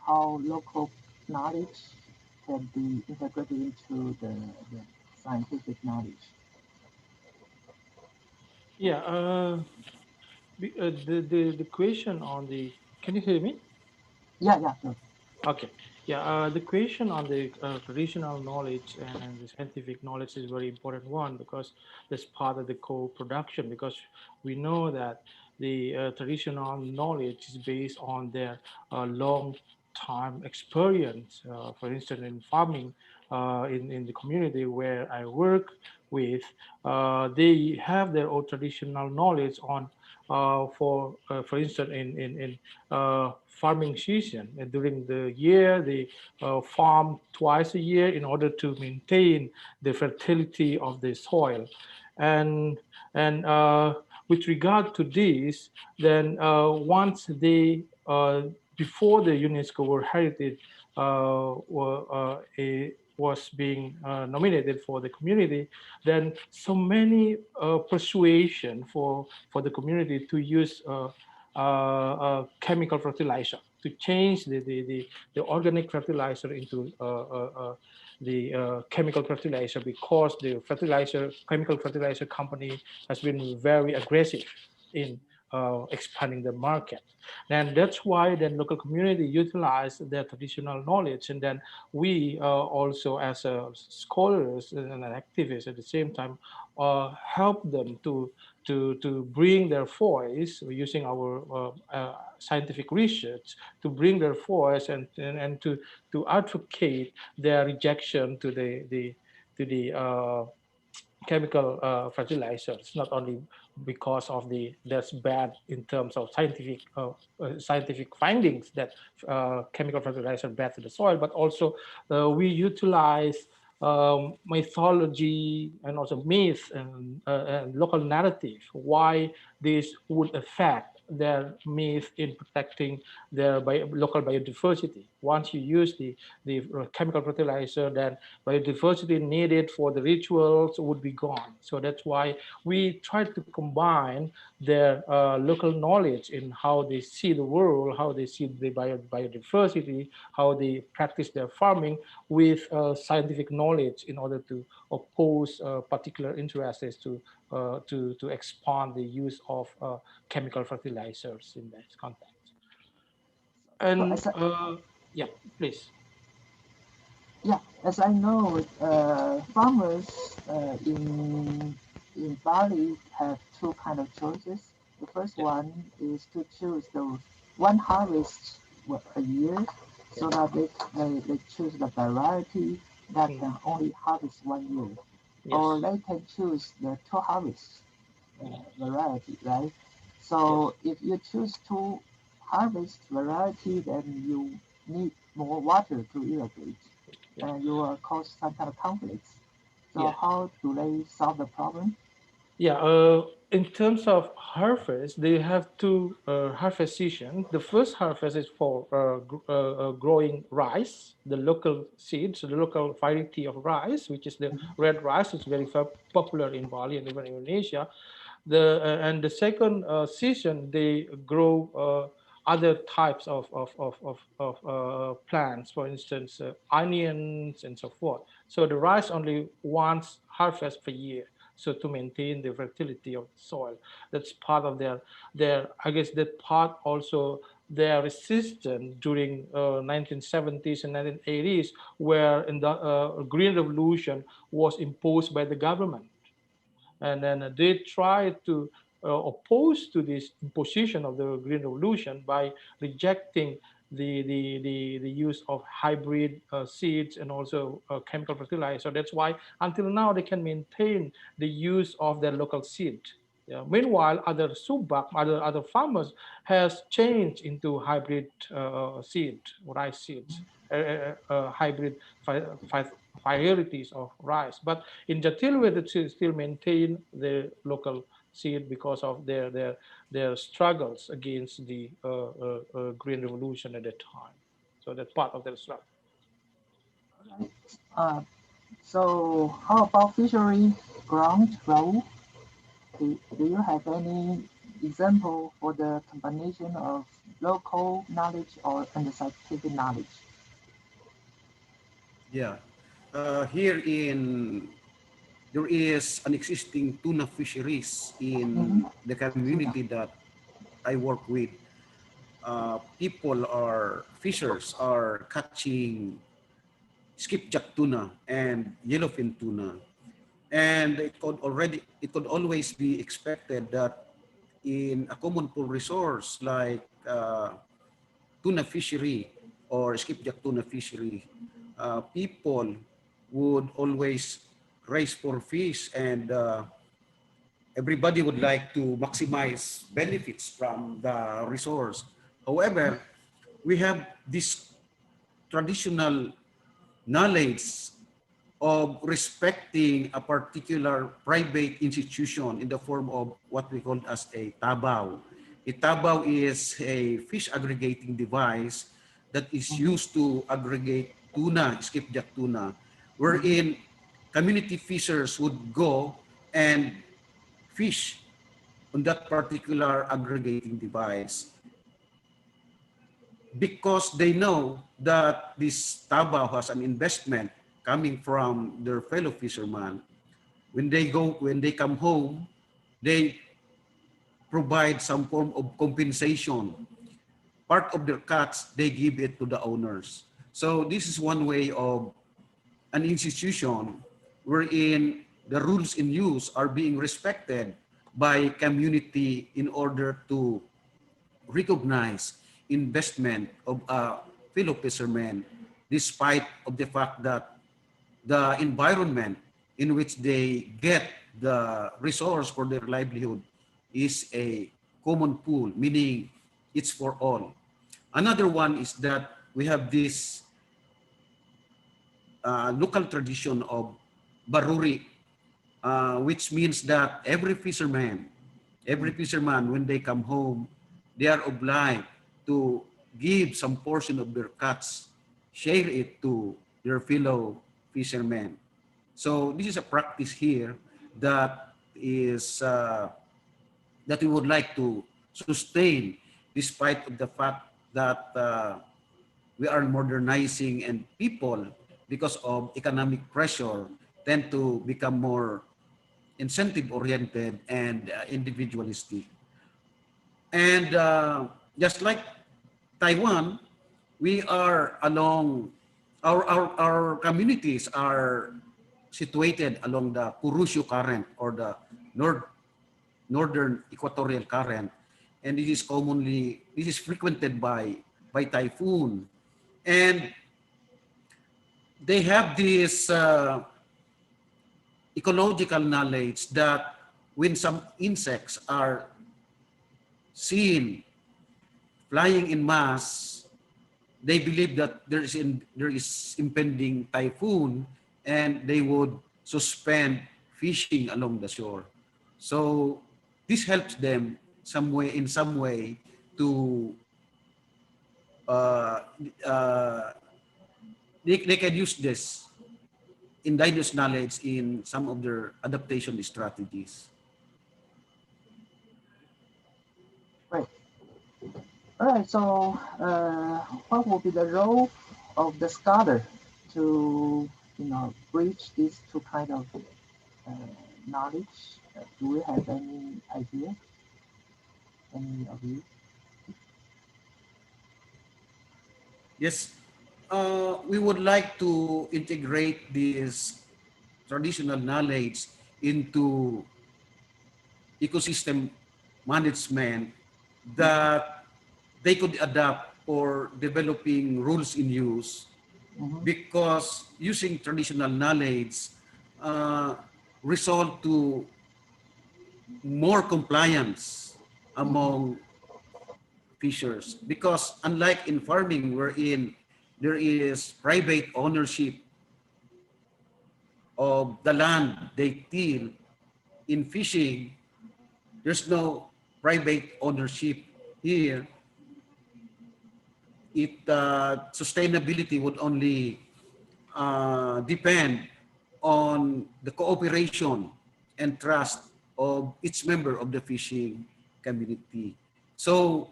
How local knowledge can be integrated into the scientific knowledge? Yeah, the question on the, can you hear me? Yeah, sure. Okay. Yeah, the question on the traditional knowledge and the scientific knowledge is very important one because that's part of the co-production because we know that the traditional knowledge is based on their long time experience. For instance, in farming, in the community where I work with, they have their own traditional knowledge on for instance, in farming season. And during the year, they farm twice a year in order to maintain the fertility of the soil. And with regard to this, then once they before the UNESCO World Heritage was being nominated for the community, then so many persuasion for the community to use chemical fertilizer to change the organic fertilizer into the chemical fertilizer because the chemical fertilizer company has been very aggressive in expanding the market. And that's why then local community utilize their traditional knowledge. And then we also as scholars and activists at the same time help them to bring their voice using our scientific research to bring their voice and to advocate their rejection to the chemical fertilizers, not only because of that's bad in terms of scientific findings that chemical fertilizer bad to the soil, but also we utilize mythology and also myth and local narrative why this would affect their myth in protecting their local biodiversity. Once you use the chemical fertilizer, then biodiversity needed for the rituals would be gone. So that's why we try to combine their local knowledge in how they see the world, how they see the biodiversity, how they practice their farming with scientific knowledge in order to oppose particular interests to expand the use of chemical fertilizers in this context. So And as I, yeah, please. yeah, as I know, farmers in Bali have two kind of choices. The first one is to choose the one harvest a year, so that they choose the variety that can only harvest 1 year, or they can choose the two harvests variety, right? So if you choose two harvest variety, then you need more water to irrigate, and you will cause some kind of conflicts. So how do they solve the problem? Yeah, in terms of harvest, they have two harvest seasons. The first harvest is for growing rice, the local seeds, the local variety of rice, which is the red rice. It's very popular in Bali and even in Indonesia. And the second season, they grow other types of plants, for instance, onions and so forth. So the rice only once harvest per year. So to maintain the fertility of the soil, that's part of their I guess that part also their resistance during 1970s and 1980s, where in the Green Revolution was imposed by the government, and then they tried to oppose to this imposition of the Green Revolution by rejecting the use of hybrid seeds and also chemical fertilizer. So that's why until now they can maintain the use of their local seed. Yeah. Meanwhile, other subak, other farmers has changed into hybrid seed, rice seeds, hybrid varieties of rice. But in Jatilwe, they still maintain the local seed because of their struggles against the Green Revolution at that time. So that's part of their struggle. Right. Uh, so how about fishery ground, Raul? Do you have any example for the combination of local knowledge and scientific knowledge? Yeah. Here in there is an existing tuna fisheries in the community that I work with. People are fishers are catching skipjack tuna and yellowfin tuna, and it could always be expected that in a common pool resource like tuna fishery or skipjack tuna fishery, people would always raise for fish, and everybody would like to maximize benefits from the resource. However, we have this traditional knowledge of respecting a particular private institution in the form of what we call as a tabao. A tabao is a fish aggregating device that is used to aggregate tuna, skipjack tuna, wherein community fishers would go and fish on that particular aggregating device because they know that this tabao has an investment coming from their fellow fishermen. When they come home, they provide some form of compensation. Part of their cuts, they give it to the owners. So this is one way of an institution wherein the rules in use are being respected by community in order to recognize investment of fellow fishermen, despite of the fact that the environment in which they get the resource for their livelihood is a common pool, meaning it's for all. Another one is that we have this local tradition of baruri, which means that every fisherman, when they come home, they are obliged to give some portion of their catch, share it to their fellow fishermen. So this is a practice here that is that we would like to sustain, despite of the fact that we are modernizing and people, because of economic pressure, tend to become more incentive oriented and individualistic. And just like Taiwan, we are along, our communities are situated along the Purushu Current or the northern equatorial current. And this is frequented by typhoon. And they have this ecological knowledge that when some insects are seen flying in mass, they believe that there is impending typhoon, and they would suspend fishing along the shore. So this helps them in some way to uh, uh, they can use this indigenous knowledge in some of their adaptation strategies. Right. All right. So, what will be the role of the scholar to, bridge these two kind of knowledge? Do we have any idea? Any of you? Yes, we would like to integrate this traditional knowledge into ecosystem management that they could adapt or developing rules in use, Mhm. because using traditional knowledge uh, result to more compliance among fishers, because unlike in farming wherein there is private ownership of the land they till, in fishing there's no private ownership. Here sustainability would only depend on the cooperation and trust of each member of the fishing community. So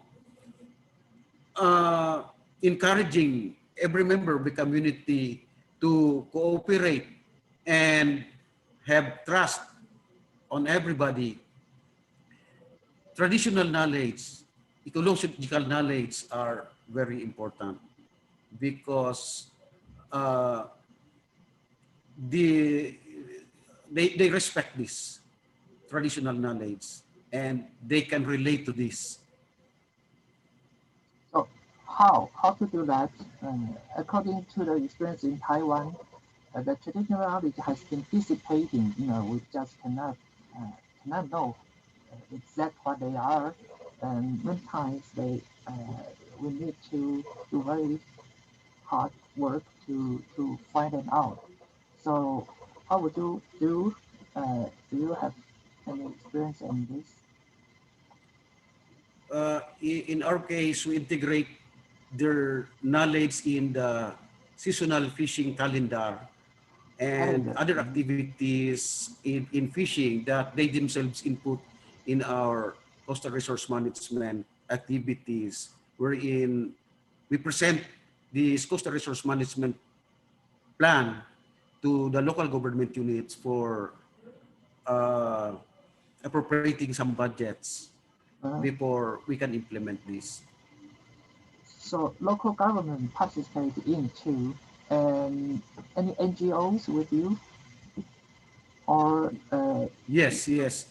uh, encouraging every member of the community to cooperate and have trust on everybody. Traditional knowledge, ecological knowledge are very important because uh, the, they respect this traditional knowledge and they can relate to this. So how to do that? According to the experience in Taiwan, the traditional knowledge has been dissipating. We just cannot know exact what they are, and many times we need to do very hard work to find them out. So how would you do? Do you have any experience on this? In our case, we integrate their knowledge in the seasonal fishing calendar and Calendar. other activities in fishing that they themselves input in our coastal resource management activities, wherein we present this coastal resource management plan to the local government units for uh, appropriating some budgets Uh, before we can implement this. so local government participate into, and any NGOs with you, or Yes, yes,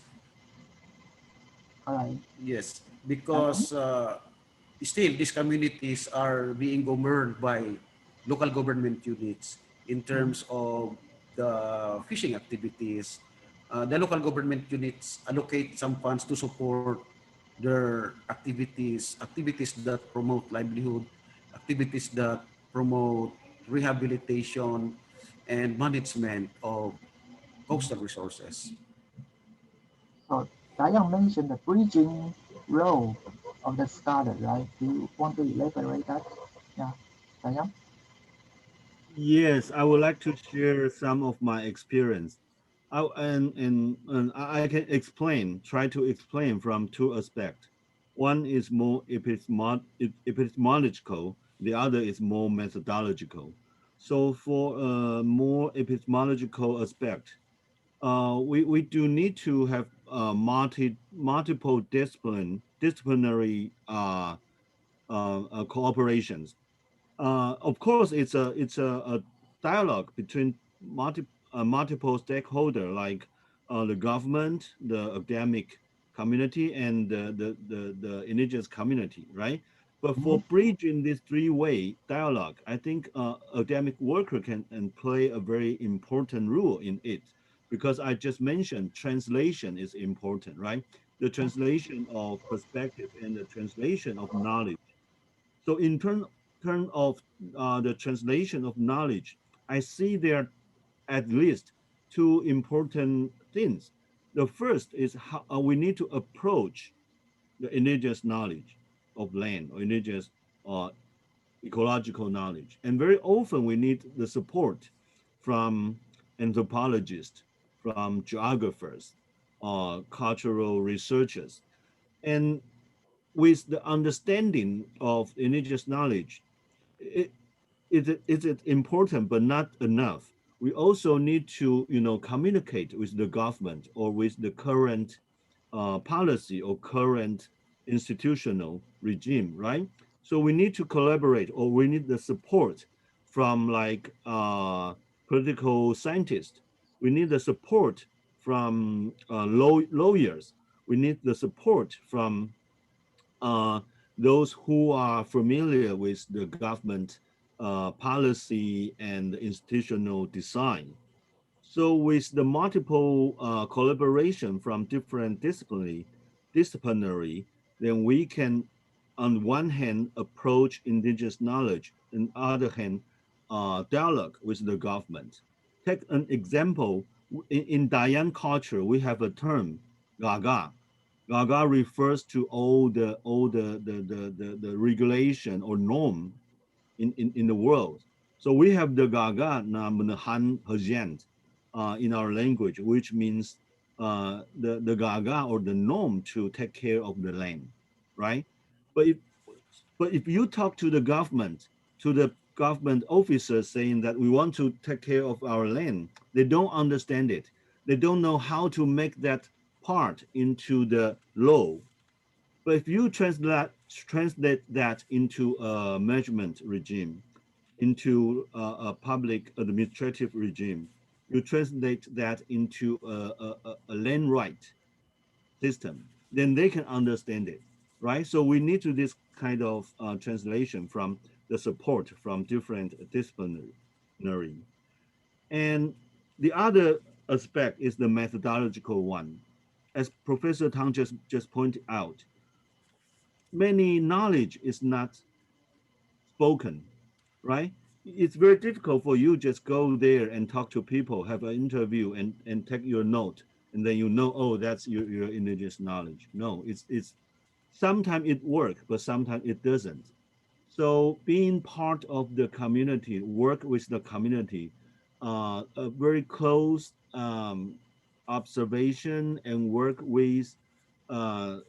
all right. yes, Diane? because still these communities are being governed by local government units in Mhm. terms of the fishing activities. The local government units allocate some funds to support their activities that promote livelihood, activities that promote rehabilitation and management of coastal resources. So Diane mentioned the bridging role of the scholar, right? Do you want to elaborate that? Yeah, Diane? Yes, I would like to share some of my experience. I can explain, try to explain from two aspects. One is more epistemological, the other is more methodological. So for a more epistemological aspect, we do need to have multiple disciplinary cooperations. Of course, it's a dialogue between multiple stakeholder like the government, the academic community, and the indigenous community, right? But Mhm. for bridging this three-way dialogue, I think academic worker can and play a very important role in it, because I just mentioned translation is important, right? The translation of perspective and the translation of knowledge. So in turn of the translation of knowledge, I see there at least two important things. The first is how we need to approach the indigenous knowledge of land or indigenous uh, ecological knowledge. And very often we need the support from anthropologists, from geographers, cultural researchers. And with the understanding of indigenous knowledge, it, it important, but not enough. We also need to, communicate with the government or with the current policy or current institutional regime, right? So we need to collaborate, or we need the support from like political scientists. We need the support from lawyers. We need the support from uh, those who are familiar with the government policy and institutional design. So with the multiple collaboration from different disciplinary, then we can, on one hand, approach indigenous knowledge, and other hand, dialogue with the government. Take an example, in Dayan culture, we have a term, Gaga. Gaga refers to all the regulation or norm in the world. So we have the Gaga na menahan hajian in our language, which means the Gaga or the norm to take care of the land, right? But if but if you talk to the government officers saying that we want to take care of our land, they don't understand it. They don't know how to make that part into the law. But if you translate that into a measurement regime, into a public administrative regime, you translate that into a land right system, then they can understand it, right? So we need to this kind of translation from the support from different disciplinary. And the other aspect is the methodological one. As Professor Tang just pointed out, many knowledge is not spoken, right? It's very difficult for you just go there and talk to people, have an interview and take your note, and then you know, oh, that's your indigenous knowledge. No, it's sometimes it works, but sometimes it doesn't. So being part of the community, work with the community, a very close observation and work with,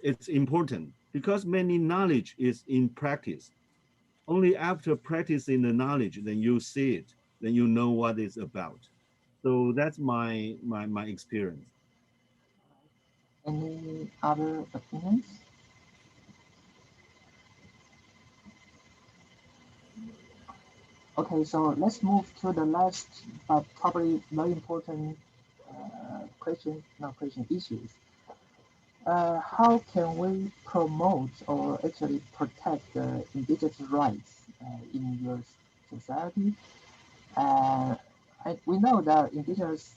it's important because many knowledge is in practice. Only after practicing the knowledge, then you see it, then you know what it's about. So that's my experience. Any other opinions? Okay, so let's move to the last, but probably very important question, not question, issues. How can we promote or actually protect the indigenous rights in your society? We know that indigenous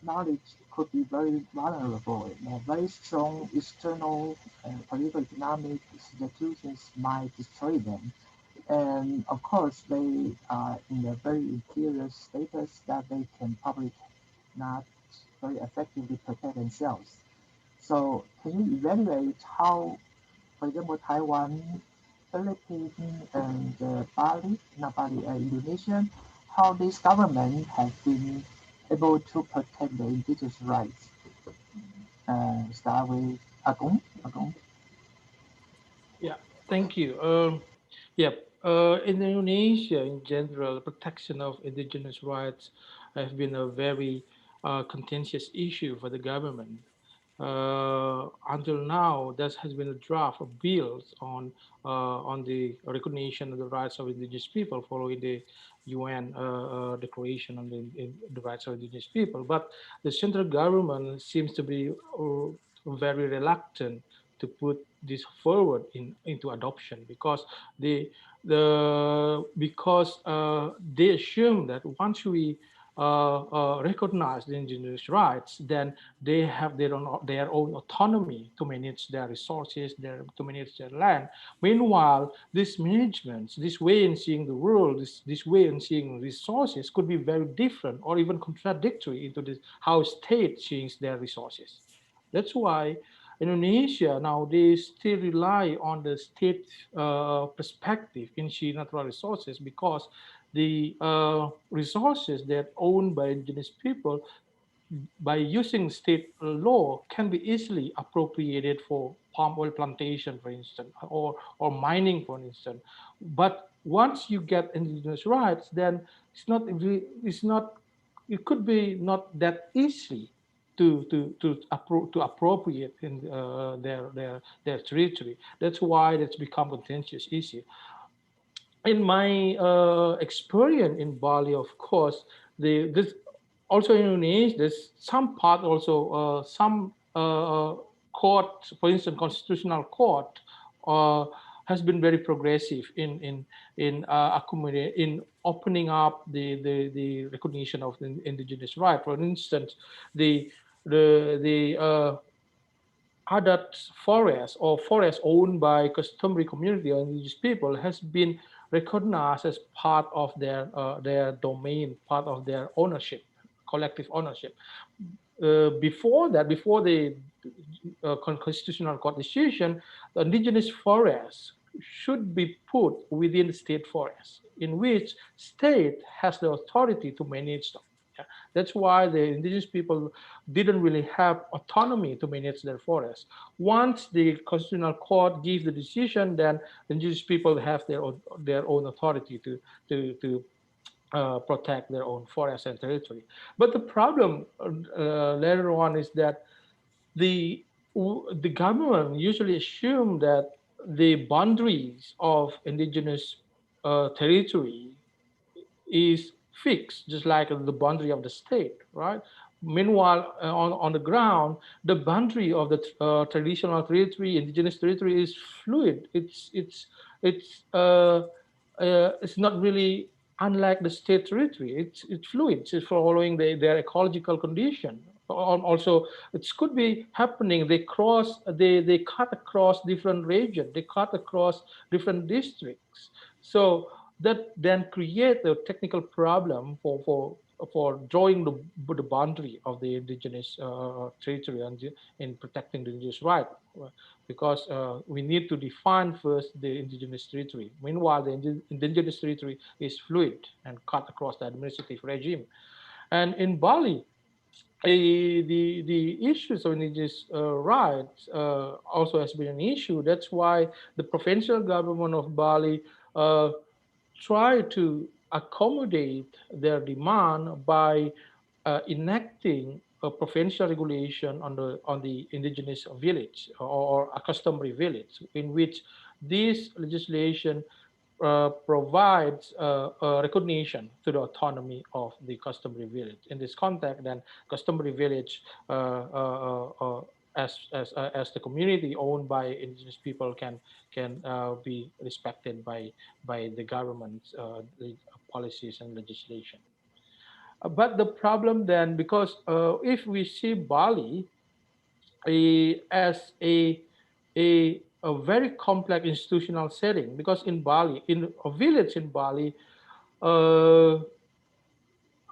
knowledge could be very vulnerable. Very strong external political economic institutions might destroy them. And of course, they are in a very inferior status that they can probably not very effectively protect themselves. So can you evaluate how, for example, Taiwan, Philippines, and Bali, not Bali, Indonesia, how these governments have been able to protect the indigenous rights? Start with Agong. Agong. Yeah, thank you. Yeah, in Indonesia, in general, protection of indigenous rights have been a very contentious issue for the government. Until now, there has been a draft of bills on the recognition of the rights of indigenous people following the UN Declaration on the Rights of Indigenous People. But the central government seems to be very reluctant to put this forward into adoption because they assume that once we recognize the indigenous rights, then they have their own autonomy to manage their resources, to manage their land. Meanwhile, this management, this way in seeing the world, this way in seeing resources could be very different or even contradictory into this, how state sees their resources. That's why Indonesia nowadays still rely on the state perspective in seeing natural resources because the resources that owned by indigenous people by using state law can be easily appropriated for palm oil plantation, for instance, or mining, for instance. But once you get indigenous rights, then it's not it could be not that easy to appropriate in their territory. That's why it's become contentious issue. In my experience in Bali, of course, this also in Indonesia, there's some part also some court, for instance, constitutional court, uh, has been very progressive in opening up the recognition of the indigenous right. For instance, the Adat forest or forest owned by customary community or indigenous people has been recognized as part of their domain, part of their ownership, collective ownership. Before that, before the constitutional court decision, the indigenous forests should be put within the state forest, in which state has the authority to manage them. Yeah. That's why the indigenous people didn't really have autonomy to manage their forests. Once the constitutional court gives the decision, then the indigenous people have their own authority to protect their own forests and territory. But the problem later on is that the the government usually assume that the boundaries of indigenous territory is fixed, just like the boundary of the state, right? Meanwhile, on the ground, the boundary of the traditional territory, indigenous territory, is fluid. It's not really unlike the state territory. It's fluid. It's following their ecological condition. Also, it could be happening. They cut across different regions. They cut across different districts. So that then create a technical problem for drawing the boundary of the indigenous territory and in protecting the indigenous right, because we need to define first the indigenous territory. Meanwhile, the indigenous territory is fluid and cut across the administrative regime. And in Bali, the issues of indigenous rights also has been an issue. That's why the provincial government of Bali try to accommodate their demand by enacting a provincial regulation on the indigenous village or a customary village, in which this legislation provides recognition to the autonomy of the customary village. In this context, then customary village as the community owned by indigenous people can be respected by the government's the policies and legislation. But the problem then, because if we see Bali as a very complex institutional setting, because in Bali, in a village in Bali, uh,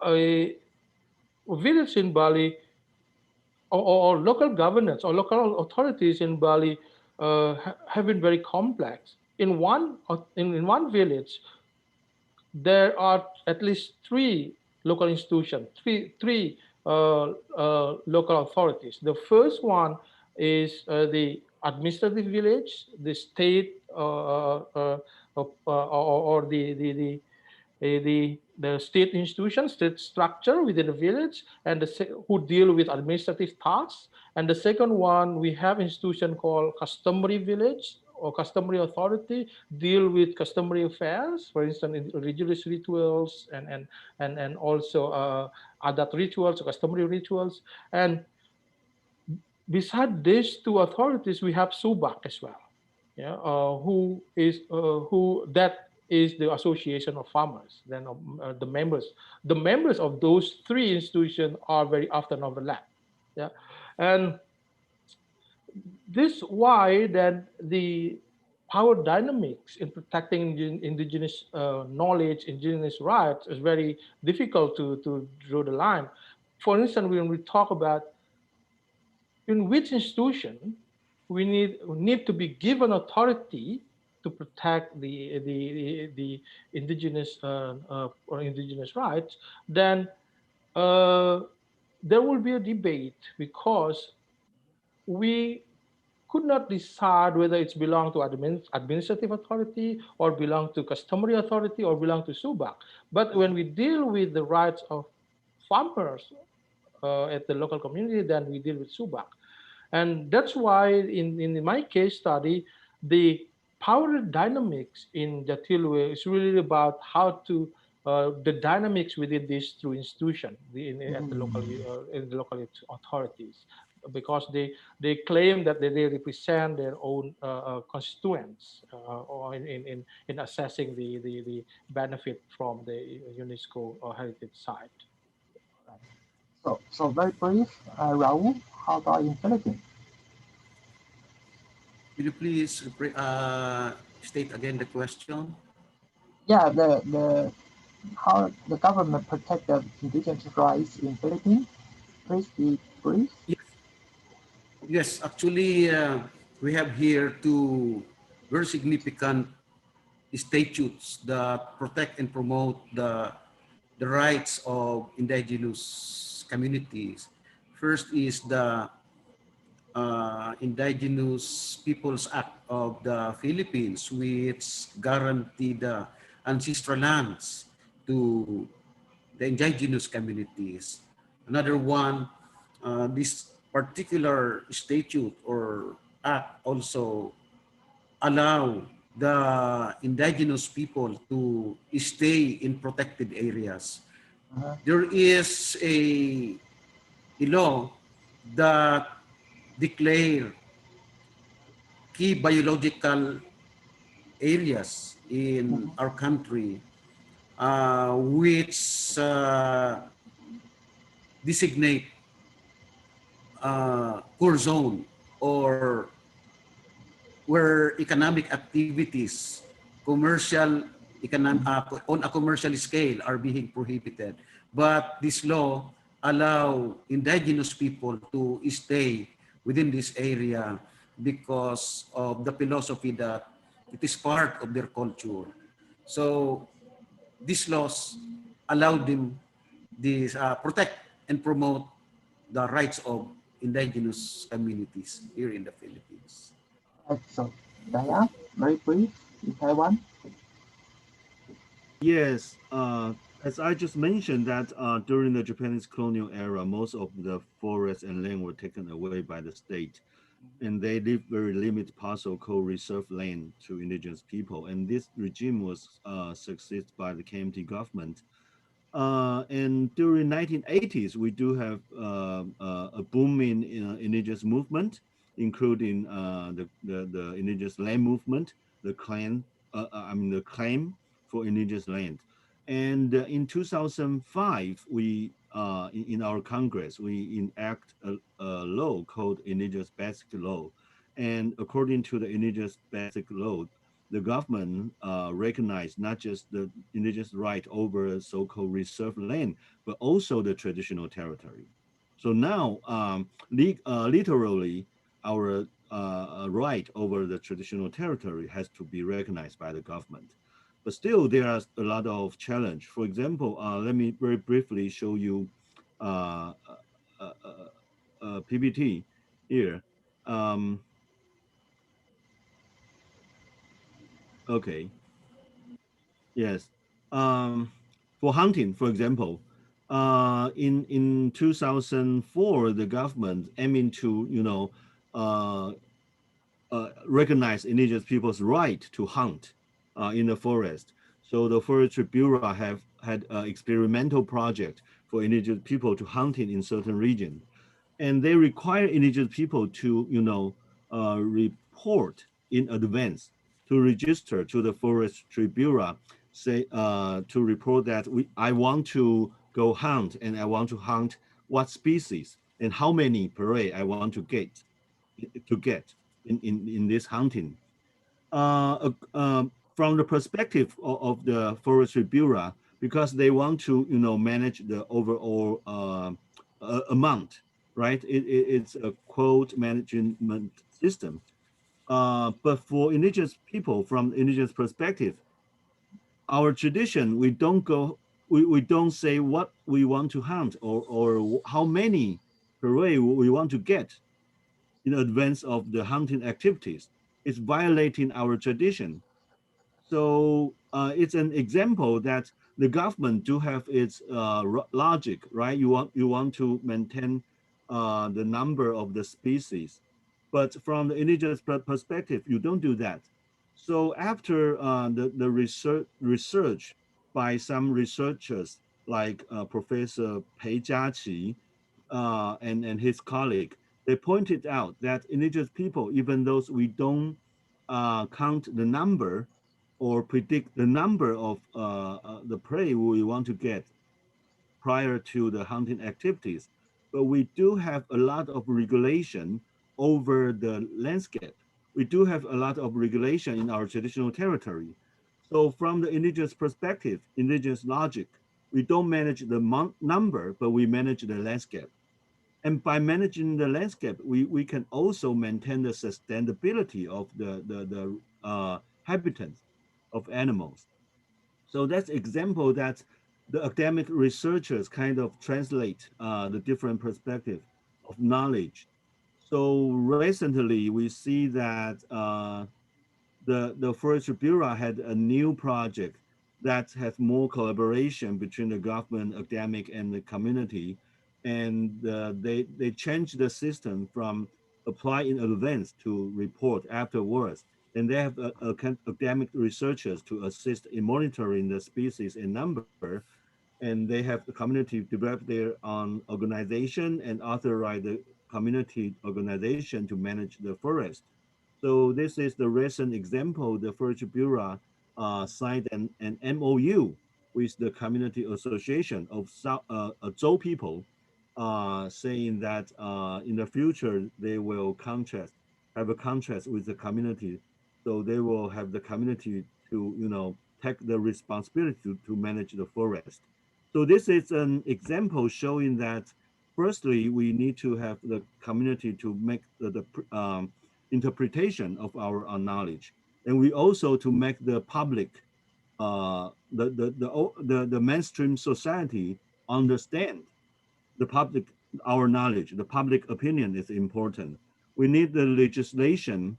a village in Bali or local governance or local authorities in Bali have been very complex. In one village, there are at least three local institutions, three local authorities. The first one is the administrative village, the state or the state institution, state structure within the village, and who deal with administrative tasks. And the second one, we have institution called customary village or customary authority, deal with customary affairs, for instance, in religious rituals and also adat rituals, customary rituals. And beside these two authorities, we have Subak as well, yeah, who that is the association of farmers. Then the members of those three institutions are very often overlap. Yeah, and this why then the power dynamics in protecting indigenous knowledge, indigenous rights is very difficult to draw the line. For instance, when we talk about in which institution we need to be given authority to protect the indigenous or indigenous rights, then there will be a debate because we could not decide whether it's belong to administrative authority or belong to customary authority or belong to Subak. But when we deal with the rights of farmers at the local community, then we deal with Subak. And that's why in my case study, the power dynamics in Jatilwe is really about how to the dynamics within these two institutions at the local in the local authorities. because they claim that they represent their own constituents or in assessing the benefit from the UNESCO heritage site. So very brief, Raul, how about in Philippines? Could you please state again the question? Yeah, the how the government protect the indigenous rights in Philippines. Please be brief. Yes, actually, we have here two very significant statutes that protect and promote the rights of indigenous communities. First is the Indigenous Peoples Act of the Philippines, which guarantee the ancestral lands to the indigenous communities. Another one, this particular statute or act also allow the indigenous people to stay in protected areas. Uh-huh. There is a law that declare key biological areas in Mhm. our country, which designate core zone or where economic activities, commercial on a commercial scale are being prohibited. But this law allow indigenous people to stay within this area because of the philosophy that it is part of their culture. So these laws allow them this protect and promote the rights of indigenous communities here in the Philippines. So Diane, very brief in Taiwan. Yes, as I just mentioned that during the Japanese colonial era, most of the forests and land were taken away by the state, and they leave very limited parcel called reserve land to indigenous people. And this regime was succeeded by the KMT government. And during 1980s, we do have a booming indigenous movement, including the indigenous land movement, the the claim for indigenous land. And in 2005, we in our Congress, we enact a law called Indigenous Basic Law. And according to the Indigenous Basic Law, the government recognized not just the indigenous right over so-called reserve land, but also the traditional territory. So now, literally, our right over the traditional territory has to be recognized by the government. But still, there are a lot of challenge. For example, let me very briefly show you uh, PPT here. Um, okay. Yes. Um, for hunting, for example, in 2004, the government aiming to uh, recognize indigenous people's right to hunt in the forest. So the Forestry Bureau have had an experimental project for indigenous people to hunting in certain regions, and they require indigenous people to report in advance to register to the Forestry Bureau, say to report that I want to go hunt and I want to hunt what species and how many per day I want to get in this hunting. From the perspective of the Forestry Bureau, because they want to manage the overall amount, right? It's a quote management system. But for indigenous people, from indigenous perspective, our tradition, we don't say what we want to hunt or how many per we want to get in advance of the hunting activities. It's violating our tradition. So it's an example that the government do have its logic, right? You want to maintain the number of the species, but from the indigenous perspective, you don't do that. So after the research by some researchers like Professor Pei Jiaqi and his colleague, They pointed out that indigenous people, even those we don't count the number or predict the number of the prey we want to get prior to the hunting activities, but we do have a lot of regulation over the landscape. We do have a lot of regulation in our traditional territory. So from the indigenous perspective, indigenous logic, we don't manage the number, but we manage the landscape. And by managing the landscape, we can also maintain the sustainability of the habitats of animals. So that's example that the academic researchers kind of translate the different perspective of knowledge. So recently we see that the Forestry Bureau had a new project that has more collaboration between the government, academic, and the community. And they changed the system from apply in advance to report afterwards. And they have academic researchers to assist in monitoring the species and number. And they have the community develop their own organization and authorize the community organization to manage the forest. So this is the recent example. The Forestry Bureau signed an MOU with the Community Association of Zhou people, saying that in the future they will have a contract with the community, so they will have the community to take the responsibility to manage the forest. So this is an example showing that firstly we need to have the community to make the interpretation of our knowledge, and we also to make the public, the mainstream society understand the public, our knowledge, the public opinion is important. We need the legislation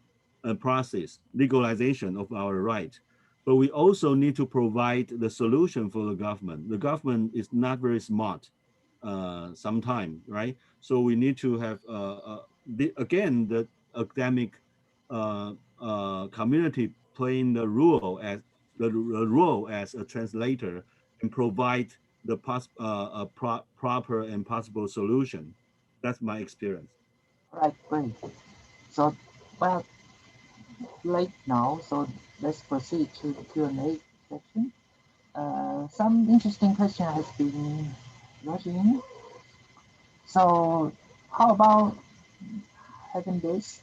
process, legalization of our right, but we also need to provide the solution for the government. The government is not very smart sometimes, right? So we need to have, again, the academic community playing the role as a translator and provide the proper and possible solution. That's my experience. Right, great. So, well, late now, so let's proceed to the Q&A section. Some interesting question has been rushing in. So, how about having this?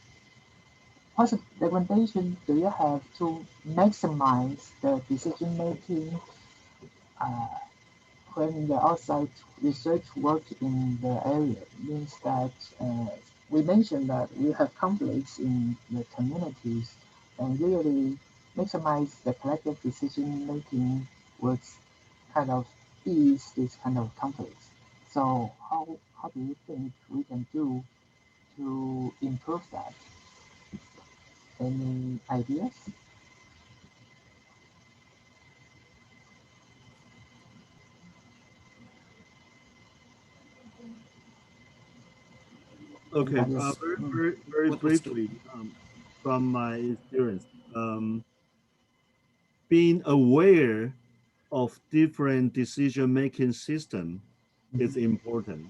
What recommendation do you have to maximize the decision making uh, when the outside research work in the area? Means that we mentioned that we have conflicts in the communities and really maximize the collective decision making would kind of ease this kind of conflicts. So how do you think we can do to improve that? Any ideas? Okay, Anybody else? very What's briefly, from my experience, being aware of different decision-making system is important.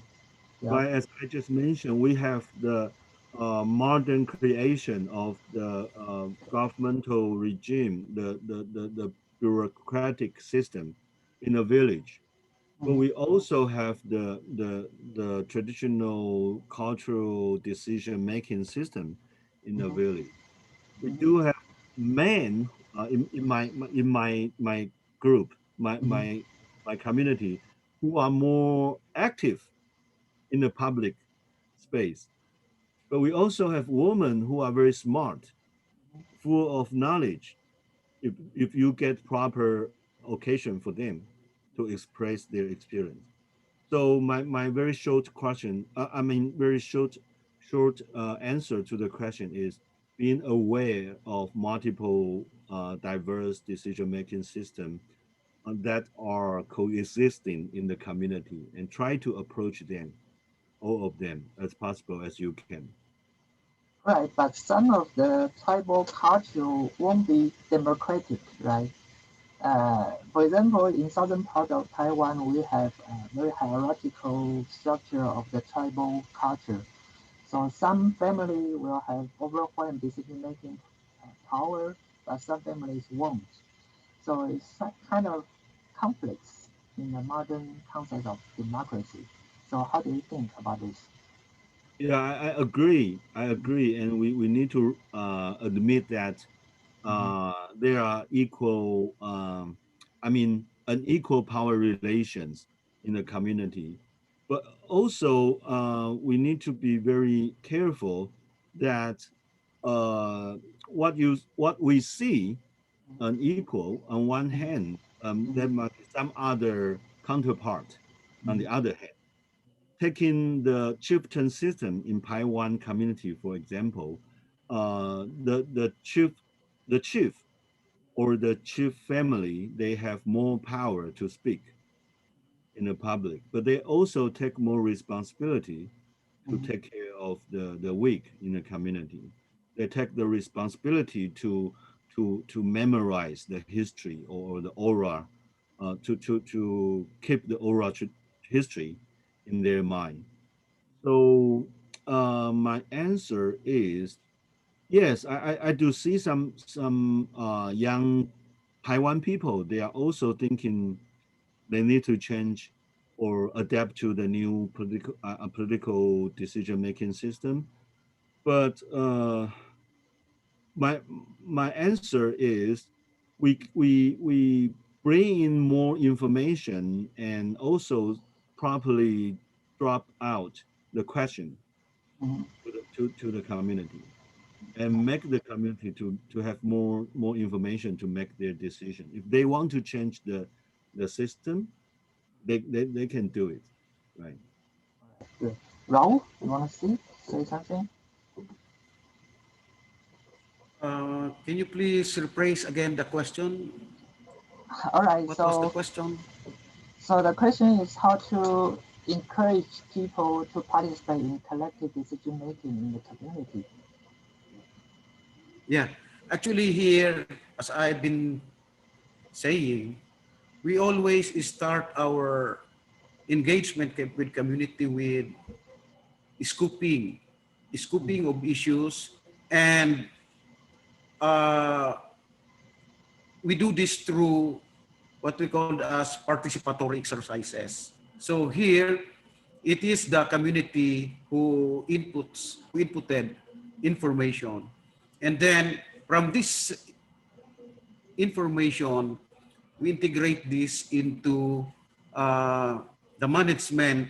Yeah. Right, as I just mentioned, we have the modern creation of the governmental regime, the bureaucratic system in a village. But we also have the traditional cultural decision-making system in a village. We do have men in my group, my community, who are more active in the public space. But we also have women who are very smart, full of knowledge, if you get proper occasion for them to express their experience. So my very short question, very short answer to the question is being aware of multiple diverse decision-making systems that are coexisting in the community and try to approach them, all of them, as possible as you can. Right, but some of the tribal culture won't be democratic, right? For example, in southern part of Taiwan, we have a very hierarchical structure of the tribal culture. So some family will have overwhelming decision-making power, but some families won't. So it's kind of conflicts in the modern concept of democracy. So how do you think about this? Yeah, I agree. I agree, and we need to admit that there are equal, I mean, unequal power relations in the community. But also, we need to be very careful that what we see unequal on one hand, there Mhm, might be some other counterpart on the mhm, other hand. Taking the chieftain system in Paiwan community, for example, the chief or the chief family, they have more power to speak in the public, but they also take more responsibility to mhm, take care of the weak in the community. They take the responsibility to memorize the history or the aura, to keep the aura history in their mind. So my answer is yes. I do see some young Taiwan people. They are also thinking they need to change or adapt to the new political decision making system. But my my answer is we bring in more information and also properly drop out the question mhm. to the community and make the community to have more information to make their decision. If they want to change the system, they can do it, right? Good. Raul, you want to say something? Can you please rephrase again the question? All right. What was the question? So the question is how to encourage people to participate in collective decision making in the community. Yeah, actually here, as I've been saying, we always start our engagement with community with scooping, scooping of issues, and uh, we do this through what we call as participatory exercises. So here, it is the community who inputted information, and then from this information, we integrate this into uh, the management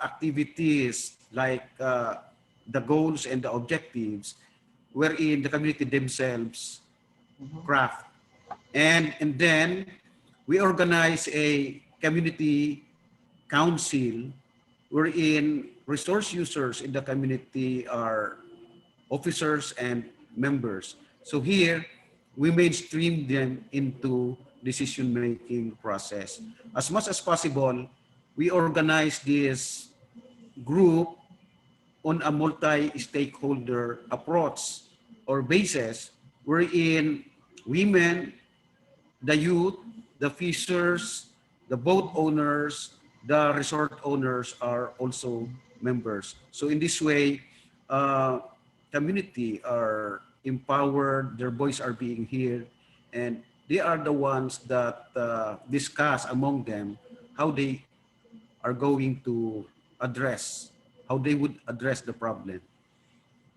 activities like the goals and the objectives, wherein the community themselves Mhm, craft. And then we organize a community council wherein resource users in the community are officers and members. So here, we mainstream them into decision-making process. As much as possible, we organize this group on a multi-stakeholder approach or basis wherein women, the youth, the fishers, the boat owners, the resort owners are also members. So in this way, uh, community are empowered, their voice are being heard, and they are the ones that discuss among them how they are going to address, how they would address the problem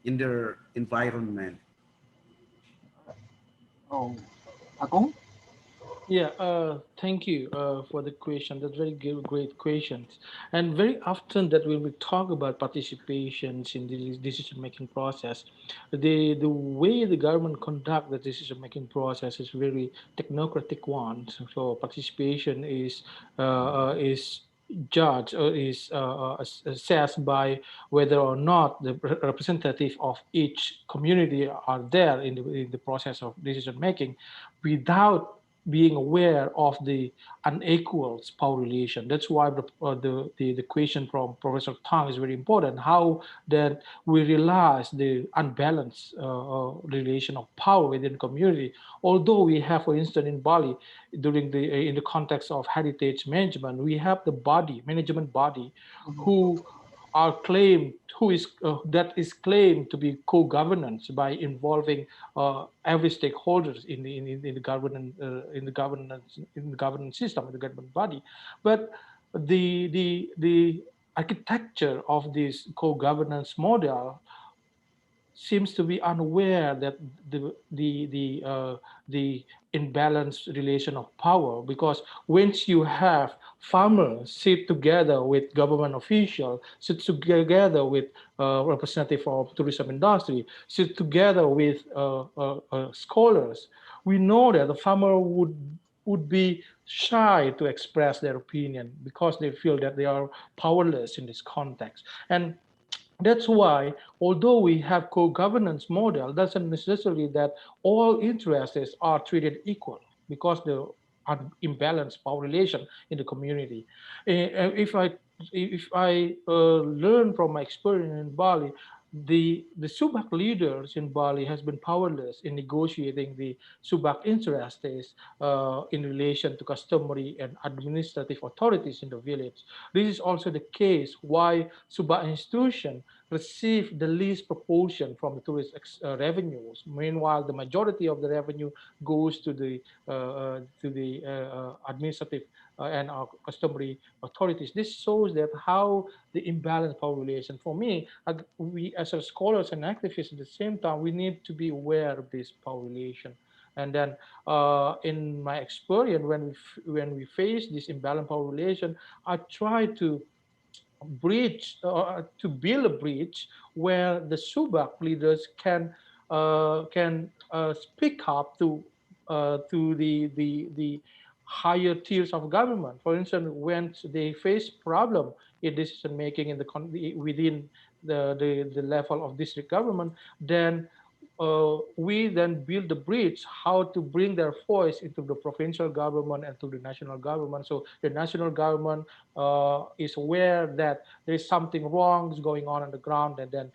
in their environment. Oh, Agong? Yeah, thank you for the question. That's very great questions. And very often that when we talk about participations in the decision-making process, the way the government conduct the decision-making process is very technocratic one. So participation is judged or is assessed by whether or not the representative of each community are there in the process of decision making without being aware of the unequal power relation. That's why the question from Professor Tang is very important. How that we realize the unbalanced relation of power within community. Although we have, for instance, in Bali, during the in the context of heritage management, we have the body management body Mhm, who are claimed that is claimed to be co-governance by involving every stakeholders in the governance system, in the government body. But the architecture of this co-governance model seems to be unaware that the imbalanced relation of power, because once you have farmers sit together with government officials, sit together with representative of tourism industry, sit together with scholars, we know that the farmer would be shy to express their opinion because they feel that they are powerless in this context. And that's why, although we have co-governance model, doesn't necessarily that all interests are treated equal, because the imbalanced power relation in the community. If I learn from my experience in Bali, the Subak leaders in Bali has been powerless in negotiating the Subak interests in relation to customary and administrative authorities in the village. This is also the case why Subak institution receive the least proportion from the tourist revenues. Meanwhile, the majority of the revenue goes to the administrative and customary authorities. This shows that how the imbalanced power relation. For me, we as a scholars and activists at the same time, we need to be aware of this power relation. And then, in my experience, when we face this imbalanced power relation, I try to build a bridge where the Subak leaders can speak up to the higher tiers of government. For instance, when they face problem in decision making in within the level of district government, then we then build the bridge how to bring their voice into the provincial government and to the national government. So the national government is aware that there is something wrong is going on the ground, and then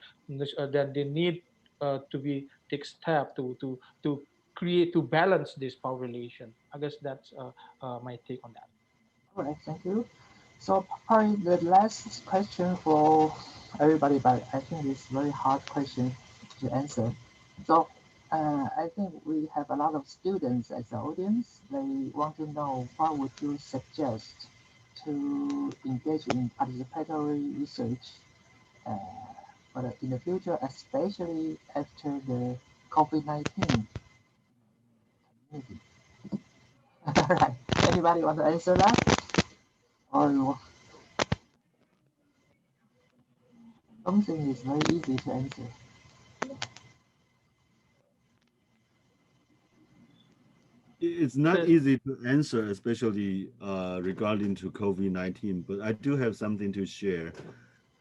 they need to be take step to create to balance this power relation. I guess that's my take on that. All right, thank you. So probably the last question for everybody, but I think it's very hard question to answer. So I think we have a lot of students as the audience. They want to know what would you suggest to engage in participatory research uh, but in the future, especially after the COVID-19. All right. Anybody want to answer that? Or something is very easy to answer. It's not easy to answer, especially regarding to COVID-19, but I do have something to share.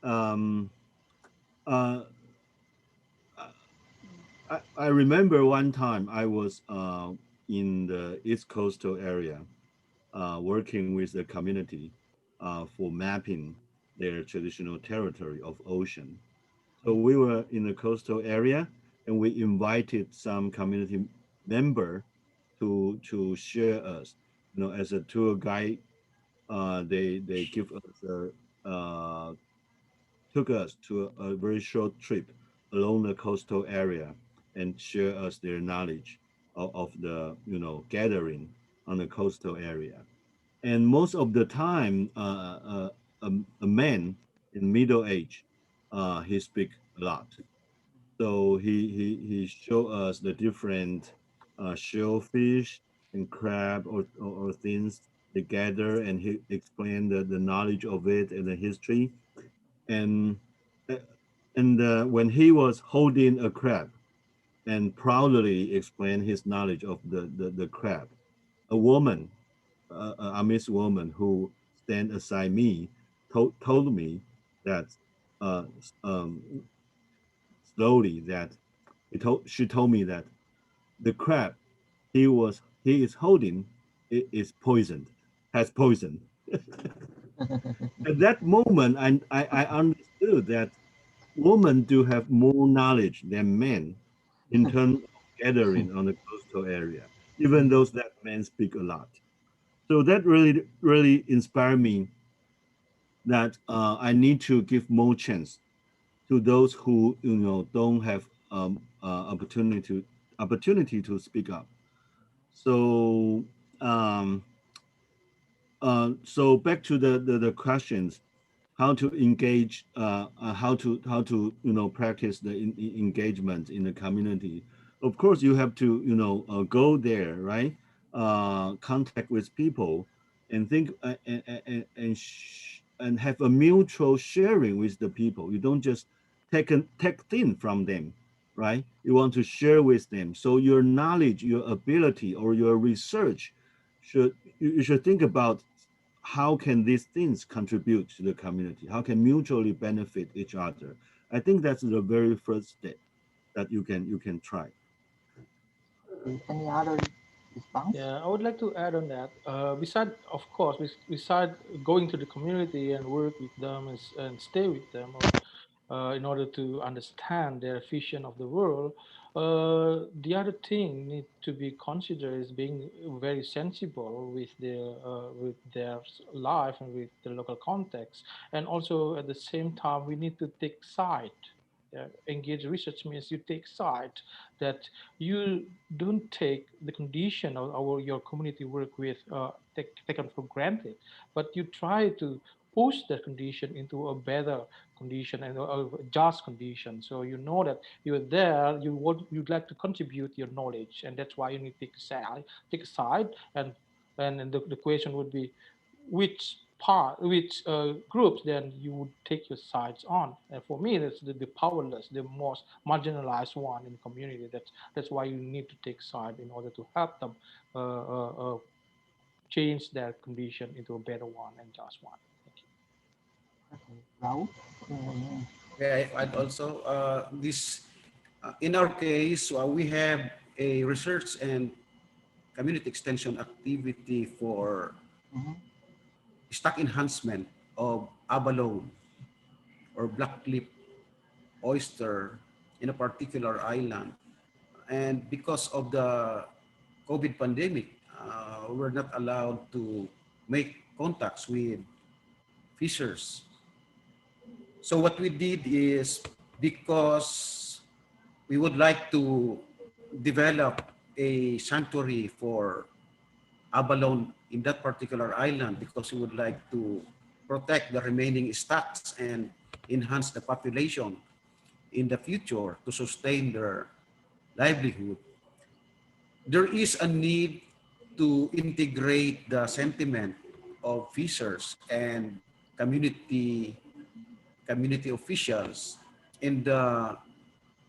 Um, uh, I remember one time I was in the East Coastal area working with the community for mapping their traditional territory of ocean. So we were in the coastal area and we invited some community member to share us, as a tour guide. They give us took us to a very short trip along the coastal area and share us their knowledge of the gathering on the coastal area. And most of the time, a man in middle age, he speak a lot. So he show us the different shellfish and crab or things they gather, and he explained the knowledge of it and the history. And uh, when he was holding a crab and proudly explained his knowledge of the crab, a woman, a Amish woman who stand aside me, told me that uh, um, slowly that she told me that the crab he is holding is poisoned, has poison. At that moment, I understood that women do have more knowledge than men in terms of gathering on the coastal area, even though that men speak a lot. So that really inspired me that I need to give more chance to those who don't have opportunity to speak up. So so back to the questions, how to engage, how to practice the engagement in the community. Of course, you have to go there, right? Contact with people, and think and have a mutual sharing with the people. You don't just take thing from them, right? You want to share with them. So your knowledge, your ability, or your research you should think about how can these things contribute to the community? How can mutually benefit each other? I think that's the very first step that you can try. Any other response? Yeah, I would like to add on that. Beside, of course, beside going to the community and work with them and stay with them, in order to understand their vision of the world, the other thing need to be considered is being very sensible with their life and with the local context, and also at the same time we need to take side. Yeah, engage research means you take side, that you don't take the condition of your community work with taken for granted, but you try to push that condition into a better condition and a just condition. So you know that you're there, you'd like to contribute your knowledge, and that's why you need to take a side, and the question would be which groups then you would take your sides on. And for me, that's the powerless, the most marginalized one in the community. That's why you need to take side in order to help them change their condition into a better one and just one. Thank you. Okay, Raul? Uh, Yeah, I'd also this in our case we have a research and community extension activity for mhm. stock enhancement of abalone or black clip oyster in a particular island. And because of the COVID pandemic, we're not allowed to make contacts with fishers. So what we did is, because we would like to develop a sanctuary for abalone in that particular island, because we would like to protect the remaining stocks and enhance the population in the future to sustain their livelihood. There is a need to integrate the sentiment of fishers and community community officials in the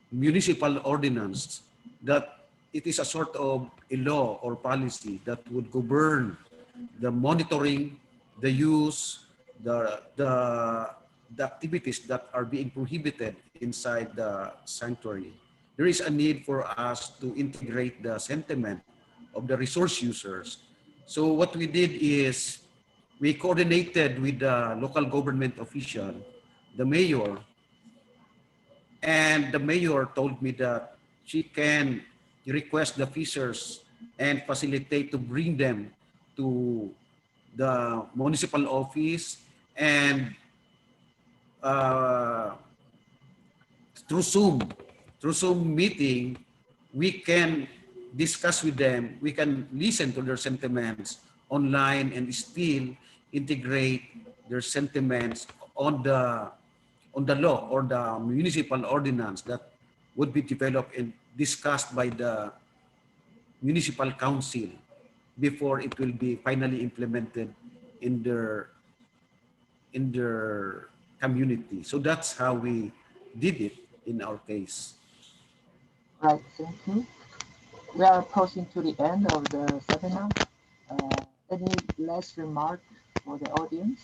municipal ordinance, that it is a sort of a law or policy that would govern the monitoring, the use, the activities that are being prohibited inside the sanctuary. There is a need for us to integrate the sentiment of the resource users. So what we did is we coordinated with the local government official, the mayor, and the mayor told me that she can request the fishers and facilitate to bring them to the municipal office, and uh, through Zoom, through Zoom meeting, we can discuss with them, we can listen to their sentiments online and still integrate their sentiments on the law or the municipal ordinance that would be developed and discussed by the municipal council before it will be finally implemented in their community. So that's how we did it in our case. Right, thank you. We are approaching to the end of the seminar. Any last remark for the audience?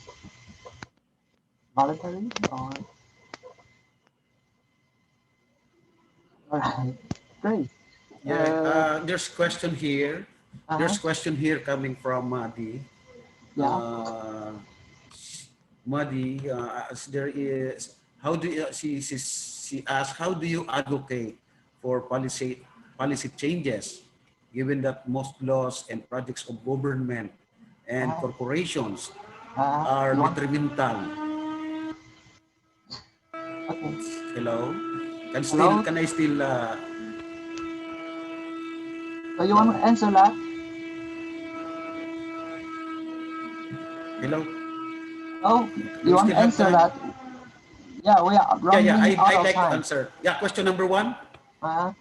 Voluntary or? All right, great. Yeah, there's question here. Uh-huh. There's question here coming from Madi. Yeah. Madi, there is, how do you, she asked, how do you advocate for policy changes, given that most laws and projects of government and corporations are You want- detrimental. Okay. Hello? Hello? Can I still So you want to answer that? hello? Oh, Do you we want still to have answer time? that? Yeah, we are running out I'd of like to time. answer. Yeah, question number 1.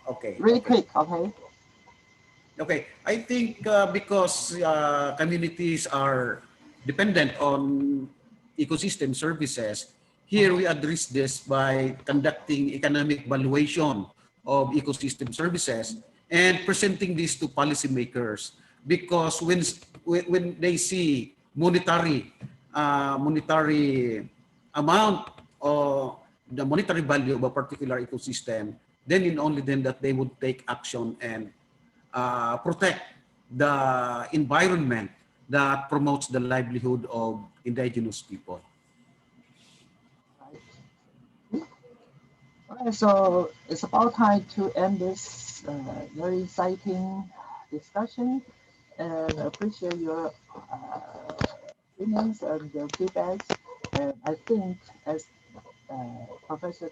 Okay. Really Okay. quick, okay? Okay, I think because communities are dependent on ecosystem services, here we address this by conducting economic valuation of ecosystem services and presenting this to policymakers. Because when they see monetary amount or the monetary value of a particular ecosystem, then and only then that they would take action and protect the environment that promotes the livelihood of indigenous people. Alright, so it's about time to end this very exciting discussion, and I appreciate your opinions and your feedbacks. And I think, as Professor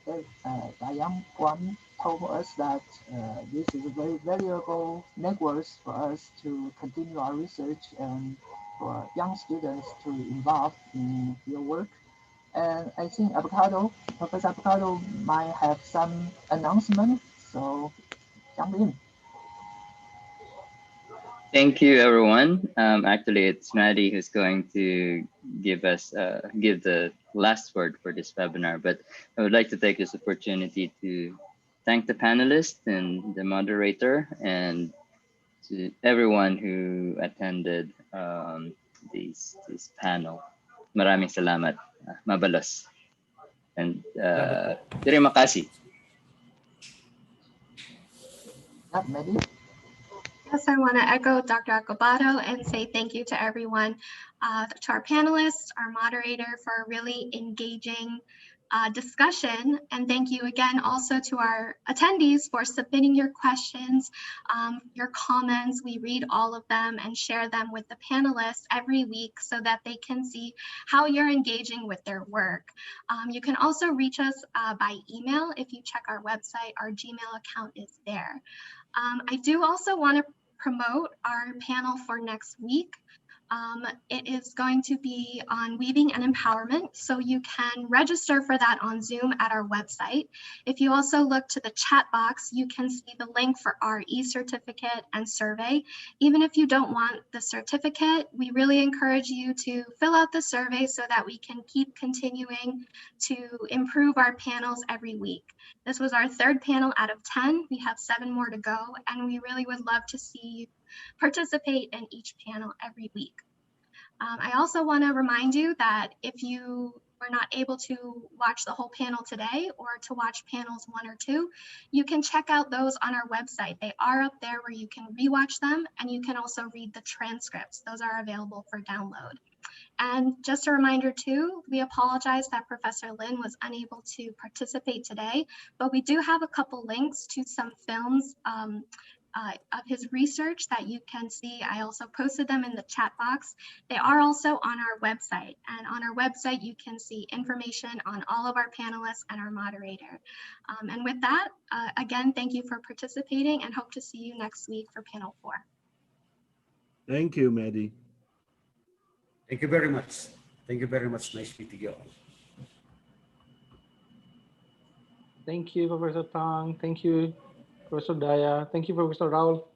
Dayang Guan told us, that this is a very valuable network for us to continue our research and for young students to involve in your work. And I think Professor Avocado might have some announcement, so jump in. Thank you, everyone. Actually, it's Maddie who's going to give the last word for this webinar. But I would like to take this opportunity to thank the panelists and the moderator and to everyone who attended this panel. Maraming salamat. Mabalos. And terima kasih. Not Maddie. Yes, I want to echo Dr. Acobado and say thank you to everyone, to our panelists, our moderator for a really engaging discussion. And thank you again also to our attendees for submitting your questions, your comments. We read all of them and share them with the panelists every week so that they can see how you're engaging with their work. You can also reach us by email. If you check our website, our Gmail account is there. I do also want to promote our panel for next week. It is going to be on weaving and empowerment, so you can register for that on Zoom at our website. If you also look to the chat box, you can see the link for our e-certificate and survey. Even if you don't want the certificate, we really encourage you to fill out the survey so that we can keep continuing to improve our panels every week. This was our 3rd panel out of 10. We have 7 more to go, and we really would love to see you participate in each panel every week. I also want to remind you that if you were not able to watch the whole panel today or to watch panels 1 or 2, you can check out those on our website. They are up there where you can rewatch them, and you can also read the transcripts. Those are available for download. And just a reminder too, we apologize that Professor Lin was unable to participate today, but we do have a couple links to some films of his research that you can see. I also posted them in the chat box. They are also on our website, and on our website you can see information on all of our panelists and our moderator. And with that, again, thank you for participating and hope to see you next week for panel 4. Thank you, Maddie. Thank you very much. Thank you very much. Nice meeting you all. Thank you, Professor Tang. Thank you, Professor Daya. Thank you, Professor Raul.